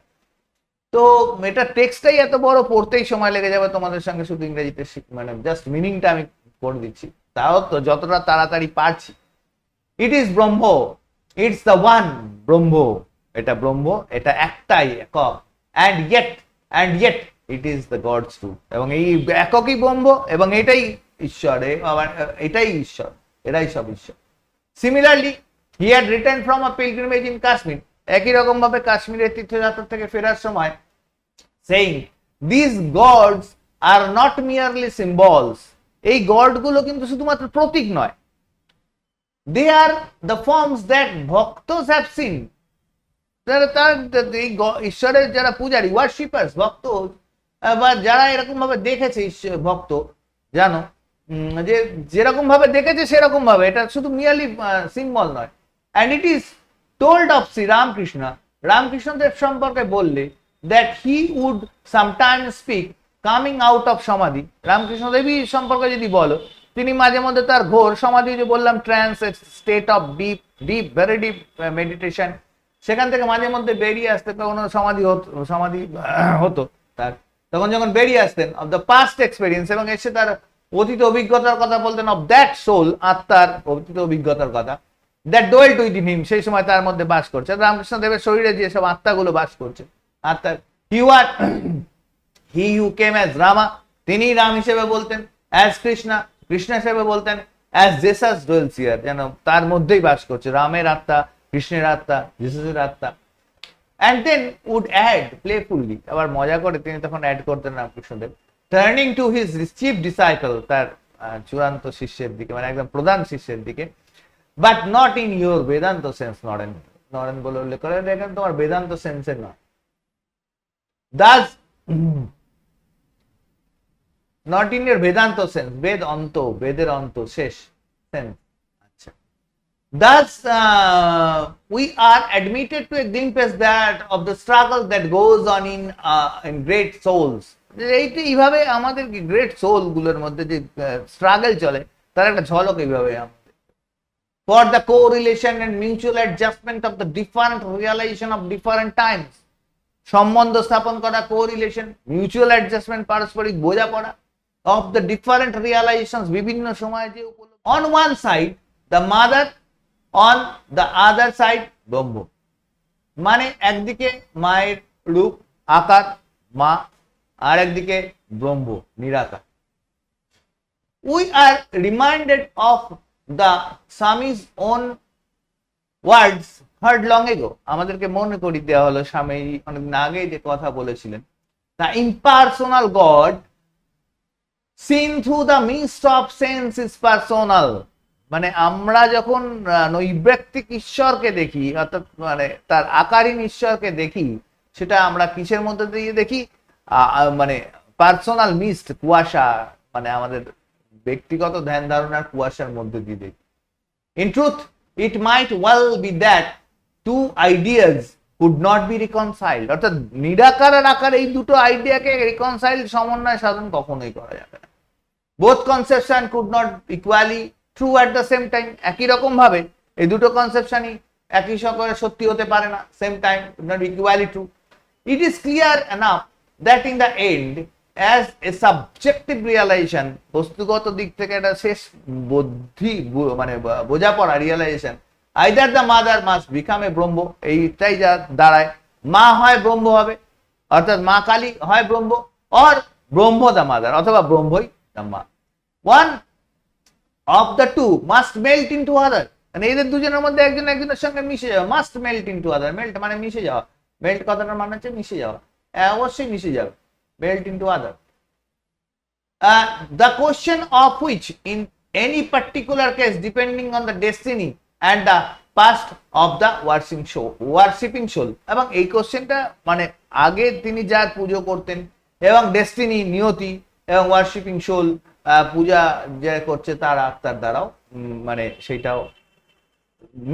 তো এটা টেক্সটটাই এত বড়, পড়তেই সময় লেগে যাবে তোমাদের সঙ্গে, শুধু ইংরেজিতে মানে জাস্ট মিনিংটা আমি করে দিচ্ছি, তাও তো যতটা তাড়াতাড়ি পারছি। It is Brahman, it's the one Brahman, এটা ব্রহ্ম, এটা একটাই, একক। And yet it is the God's truth, এবং এই এককই ব্রহ্ম, এবং এটাই ঈশ্বর, এটাই ঈশ্বর, এরাই সব ঈশ্বর। Similarly he had return from a pilgrimage in Kashmir, একই রকম ভাবে কাশ্মীরের তীর্থযাত্রা থেকে ফেরার সময় saying this gods are not merely symbols, এই গড গুলো কিন্তু শুধুমাত্র প্রতীক নয়, they are the forms that ভক্তস হ্যাভ সিন, এই ঈশ্বরের যারা পূজারী, ওয়ার্শিপার্স, ভক্ত, বা যারা এরকম ভাবে দেখেছে ভক্ত, জানো যে যেরকম ভাবে দেখেছে সেরকম ভাবে, এটা শুধু মিয়ারলি সিম্বল নয়। And it is told of Shri Ramakrishna, Ramakrishnadev সম্পর্কে বললে, that he would sometime speak coming out of samadhi, রামকৃষ্ণদেবী সম্পর্কে যদি বলো, তিনি মাঝে মধ্যে তার ঘোর সমাধি, যে বললাম trans state of deep very deep meditation, সেখান থেকে মাঝে মধ্যে বেরিয়ে আসতে, তখন সমাধি হতো তার, তখন যখন বেরিয়ে আসতেন অফ দ্য পাস্ট এক্সপিরিয়েন্স, এবং এসে তার অতীত অভিজ্ঞতার কথা বলতেন, অফ দ্যাট সোল, আত্মার অতীত অভিজ্ঞতার কথা, দ্যাট ডোয়েল্ট উইদিন হিম, সেই সময় তার মধ্যে বাস করছে, রামকৃষ্ণ দেবের শরীরে যে সব আত্মাগুলো বাস করছে, আত্মার হি হু কেম অ্যাজ রামা, তিনি রাম হিসেবে বলতেন, অ্যাজ কৃষ্ণ হিসেবে বলতেন, অ্যাজ জেসাস ডোয়েলস হিয়ার, যেন তার মধ্যেই বাস করছে রামের আত্মা, কৃষ্ণের আত্মা, জেসাসের আত্মা। And then would add playfully, আবার মজা করে তিনি তখন অ্যাড করতেন Ramakrishnadev, turning to his chief disciple, তার চূড়ান্ত শিষ্যের দিকে, মানে একদম প্রধান শিষ্যের দিকে, but not in your Vedanta sense, Naren বলে উল্লেখ করে, দেখেন তোমার বেদান্ত সেন্সে নয়, that's not in your Vedanta sense, Veda অন্ত, বেদের অন্ত, শেষ সেন্স। আচ্ছা, thus we are admitted to a glimpse that of the struggle that goes on in great souls, এইভাবে আমাদের গ্রেট সোল গুলোর মধ্যে যে স্ট্রাগল চলে, তার একটা ঝলক এইভাবে আমাদের, for the correlation and mutual adjustment of the different realization of different times, সম্বন্ধ স্থাপন করা, কোরিলেশন, মিউচুয়াল অ্যাডজাস্টমেন্ট, পারস্পরিক বোঝাপড়া, অফ দ্য ডিফারেন্ট রিয়ালাইজেশনস, বিভিন্ন সময়ে যে উপলব্ধি, on one side the mother, on the other side ব্রহ্ম, মানে একদিকে মায়ের রূপ আকার মা, আর একদিকে ব্রহ্ম নিরাকার। We are reminded of the Swami's own words hard long ago, আমাদেরকে মনে করিয়ে দেওয়া হলো স্বামী অনেকদিন আগে যে কথা বলেছিলেন, the impersonal God seen through the mist of sense is personal, মানে আমরা যখন নৈব্যক্তিক ঈশ্বরকে দেখি, অর্থাৎ মানে তার আকারহীন ঈশ্বরকে দেখি, সেটা আমরা কিসের মধ্যে দিয়ে দেখি, মানে পার্সোনাল মিস্ট, কুয়াশা, মানে আমাদের ব্যক্তিগত ধ্যান ধারণার কুয়াশার মধ্যে দিয়ে দেখি। In truth it might well be that two ideas could not be reconciled, অর্থাৎ নিরাকার আর আকার, এই দুটো আইডিয়াকে রিকনসাইল, সমন্বয় সাধন কখনোই করা যাবে না। Both conception could not equally true at the same time, একই রকম ভাবে এই দুটো কনসেপশনই একই সকলে সত্যি হতে পারে না, same time not equally true. It is clear enough that in the end as a subjective realisation, বস্তুগত দিক থেকে একটা শেষ বুদ্ধি, মানে বোঝাপড়া, realisation, either the mother must become a ব্রহ্ম, এইটাই যা দাঁড়ায়, মা হয় ব্রহ্ম হবে, অর্থাৎ মা কালী হয় ব্রহ্ম, অর ব্রহ্ম দ্য মাদার, অথবা ব্রহ্মই দ্য মা। One of the two must melt into other, মানে এদের দুজনের মধ্যে একজন একজনের সঙ্গে মিশে যাওয়া, must melt into other, melt মানে মিশে যাওয়া, মেল্ট কথাটার মানে হচ্ছে মিশে যাওয়া, অবশ্যই মিশে যাবে, melt into other, the question of which in any particular case depending on the destiny and the past of the worshipping soul, এবং এই কোশ্চেনটা মানে আগে তিনি যার পুজো করতেন, এবং ডেস্টিনি, নিয়তি, এবং ওয়ার্শিপিং সোল, পূজা যে করছে তার আত্মার দ্বারাও মানে সেইটাও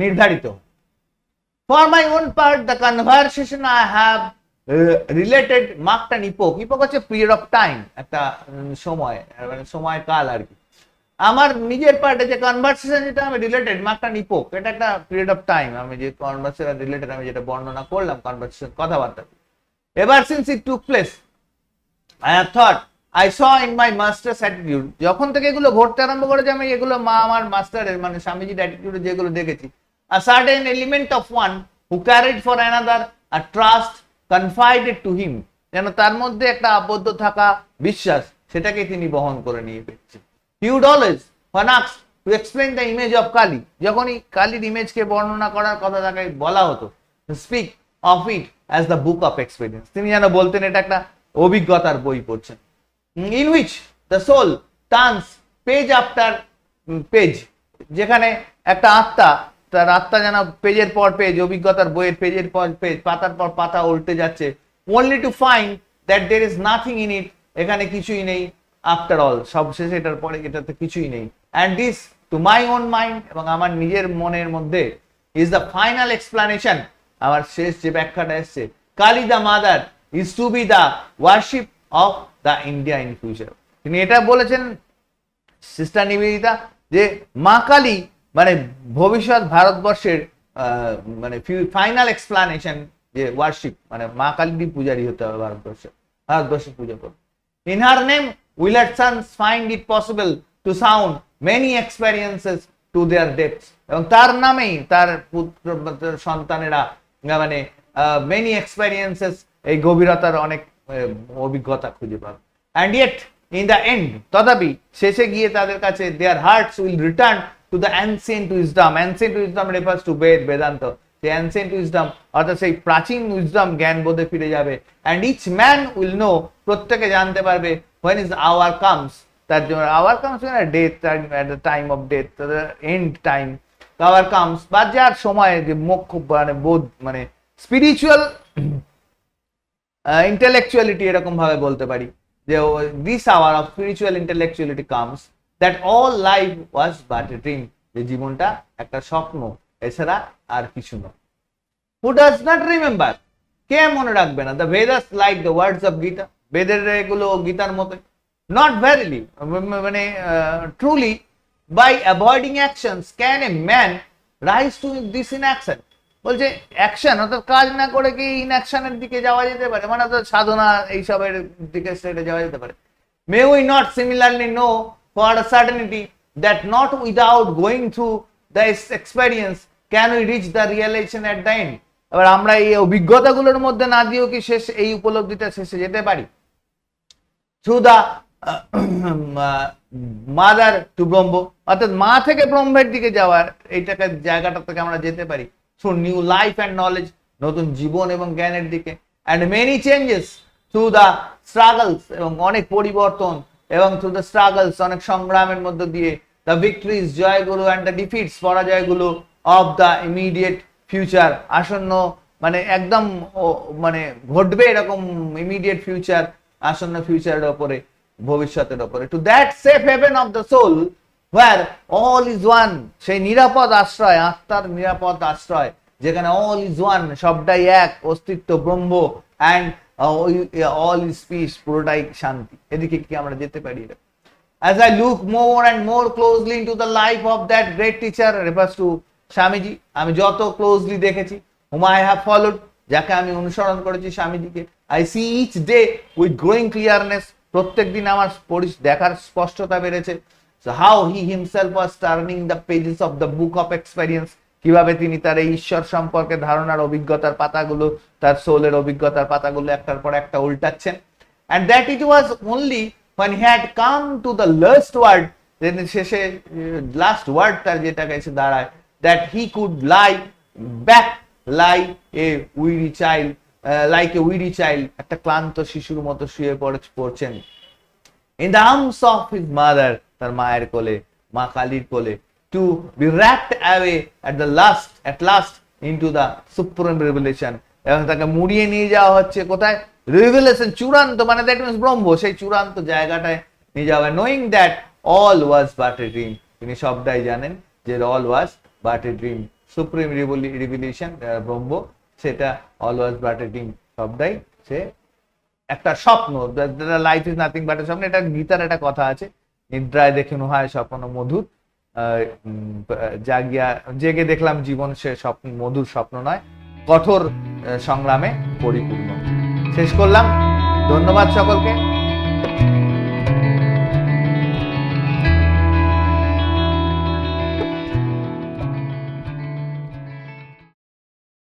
নির্ধারিত। For my own part, the conversation I have related marked an epoch. Epoch হচ্ছে period of time, একটা সময়, মানে সময়কাল আর কি। আমার নিজের পার্টে যে কনভারসেশন যেটা আমি রিলেটেড মার্কড অ্যান ইপোক, এটা একটা পিরিয়ড অফ টাইম। আমি যে কনভারসেশন রিলেটেড আমি যেটা বর্ণনা করলাম কনভারসেশন কথাবার্তা, এবার since it took place I have thought I saw in my master's attitude, যখন থেকে এগুলো ঘটতে আরম্ভ করেছে আমি এগুলো আমার মাস্টারের মানে স্বামীজির অ্যাটিটিউডে যেগুলো দেখেছি, a certain element of one who carried for another a trust confided to him, যেন তার মধ্যে একটা আবদ্ধ থাকা বিশ্বাস, সেটাকে তিনি বহন করে নিয়ে পেয়েছেন। He would always, when asked to explain the image of Kali, যখনই কালীর ইমেজকে বর্ণনা করার কথা তাকে বলা হতো, speak of it as the book of experience, তিনি যেন বলতেন এটা একটা অভিজ্ঞতার বই পড়ছেন, in which the soul turns page after page, যেখানে একটা আত্মা তার আত্মা যেন পেজের পর পেজ, অভিজ্ঞতার বইয়ের পেজের পর পেজ, পাতার পর পাতা উল্টে যাচ্ছে, only to find that there is nothing in it, এখানে কিছুই নেই, after all, সবশেষে এটার পরে এটাতে কিছুই নেই, and this to my own mind, এবং আমার নিজের মনের মধ্যে is the final explanation, আমার শেষ যে ব্যাখ্যাটা এসছে, Kali the mother is to be the worship of the India in future। তিনি এটা বলেছেন সিস্টার নিবেদিতা যে মা কালী মানে ভবিষ্যৎ ভারতবর্ষের মানে ফাইনাল এক্সপ্লানেশন, যে ওয়ার্শিপ মানে মা কালীরই পূজারী হতে হবে ভারতবর্ষের পূজা করবে। In her name will her sons find it possible to sound many experiences to their depths, এবং তার নামেই তার পুত্র সন্তানেরা মানে many experiences, এই গভীরতার অনেক অভিজ্ঞতা খুঁজে পাবে। And yet in the end, তথাপি শেষে গিয়ে তাদের কাছে their hearts will return to the ancient wisdom. Ancient wisdom refers to Vedanta, the ancient wisdom অর্থাৎ সেই প্রাচীন উইজডম জ্ঞান বোধে ফিরে যাবে। and each man will know, প্রত্যেকে জানতে পারবে, when is hour comes, তার জন্য hour comes মানে death, at the time of death, the end time, hour comes, বা যার সময় যে মোক্ষ মানে বোধ মানে স্পিরিচুয়াল ইন্টেলেকচুয়ালিটি এরকম ভাবে বলতে পারি, যে this hour of spiritual intellectuality comes, that all life was but a dream, যে জীবনটা একটা স্বপ্ন এছাড়া আর কিছু নয়। Who does not remember, কে মনে রাখবে না, the Vedas like the words of Gita, বেদের এগুলো গীতার মতো, not verily মানে truly by avoiding actions can a man rise to this inaction, বলছে অ্যাকশন অর্থাৎ কাজ না করে কি ইনঅ্যাকশনের দিকে যাওয়া যেতে পারে, মানে অর্থাৎ সাধনা এইসবের দিকে সেটা যাওয়া যেতে পারে। May we not similarly know for a certainty that not without going through this experience can we reach the realization at the end, এবার আমরা এই অভিজ্ঞতাগুলোর মধ্যে না দিয়েও কি শেষ এই উপলব্ধিটা শেষে যেতে পারি। through the মাদার টু ব্রহ্ম, অর্থাৎ মা থেকে ব্রহ্মের দিকে যাওয়ার এইটাকে জায়গাটা থেকে আমরা যেতে পারি, through new life and knowledge, নতুন জীবন এবং জ্ঞানের দিকে, and many changes through the struggles, এবং অনেক পরিবর্তন এবং through the struggles, অনেক সংগ্রামের মধ্য দিয়ে, the victories জয়গুলো and the defeats পরাজয়গুলো of the immediate future, আসন্ন মানে একদম মানে ঘটবে এরকম ইমিডিয়েট ফিউচার, আসন্ন ফিউচারের উপরে, ভবিষ্যতের উপরে, to that safe haven of the soul where all is one, সেই নিরাপদ আশ্রয়, আত্মার নিরাপদ আশ্রয়, যেখানে all is one, সবটাই এক, অস্তিত্ব ব্রহ্ম, and all is peace, পুরোটাই শান্তি, এদিকে কি আমরা যেতে পারি। As I look more and more closely into the life of that great teacher, refers to Swamiji, আমি যত ক্লোজলি দেখেছি, whom I have followed, যাকে আমি অনুসরণ করেছি স্বামীজিকে, I see each day with growing clearness, প্রত্যেক দিন আমার দেখার স্পষ্টতা বেড়েছে, so how he himself was turning the pages of the book of experience, কিভাবে তিনি তার এই ঈশ্বর সম্পর্কে ধারণার অভিজ্ঞতার পাতাগুলো, তার সোলের অভিজ্ঞতার পাতাগুলো একটার পর একটা উল্টাচ্ছেন, and that it was only when he had come to the last word, শেষে লাস্ট ওয়ার্ড তার যেটাকে এসে দাঁড়ায়, that he could lie back like a weary child, একটা ক্লান্ত শিশুর মতো শুয়ে পড়ছেন, in the arms of his mother, তার মায়ের কোলে, মা কালীর কোলে, to be wrapped away at last into the supreme revelation, এবং তাকে মুড়িয়ে নিয়ে যাওয়া হচ্ছে কোথায়, রিভেলেশন, চূড়ান্ত, মানে দ্যাট মিন্স ব্রহ্ম, সেই চূড়ান্ত জায়গাটায় নিয়ে যাবে, knowing that all was but a dream, তিনি সবটাই জানেন যে all was but a dream, supreme revelation ব্রহ্ম, সেটা all was but a dream, সবটাই সে একটা স্বপ্ন, লাইফ ইজ নাথিং বাট এ স্বপ্ন, এটা গীতার একটা কথা আছে, নিদ্রায় দেখিনু হয় স্বপ্ন মধুর, জাগিয়া জেগে দেখলাম জীবন সে স্বপ্ন মধুর স্বপ্ন নয়, কঠোর সংগ্রামে পরিপূর্ণ। শেষ করলাম, ধন্যবাদ সকলকে।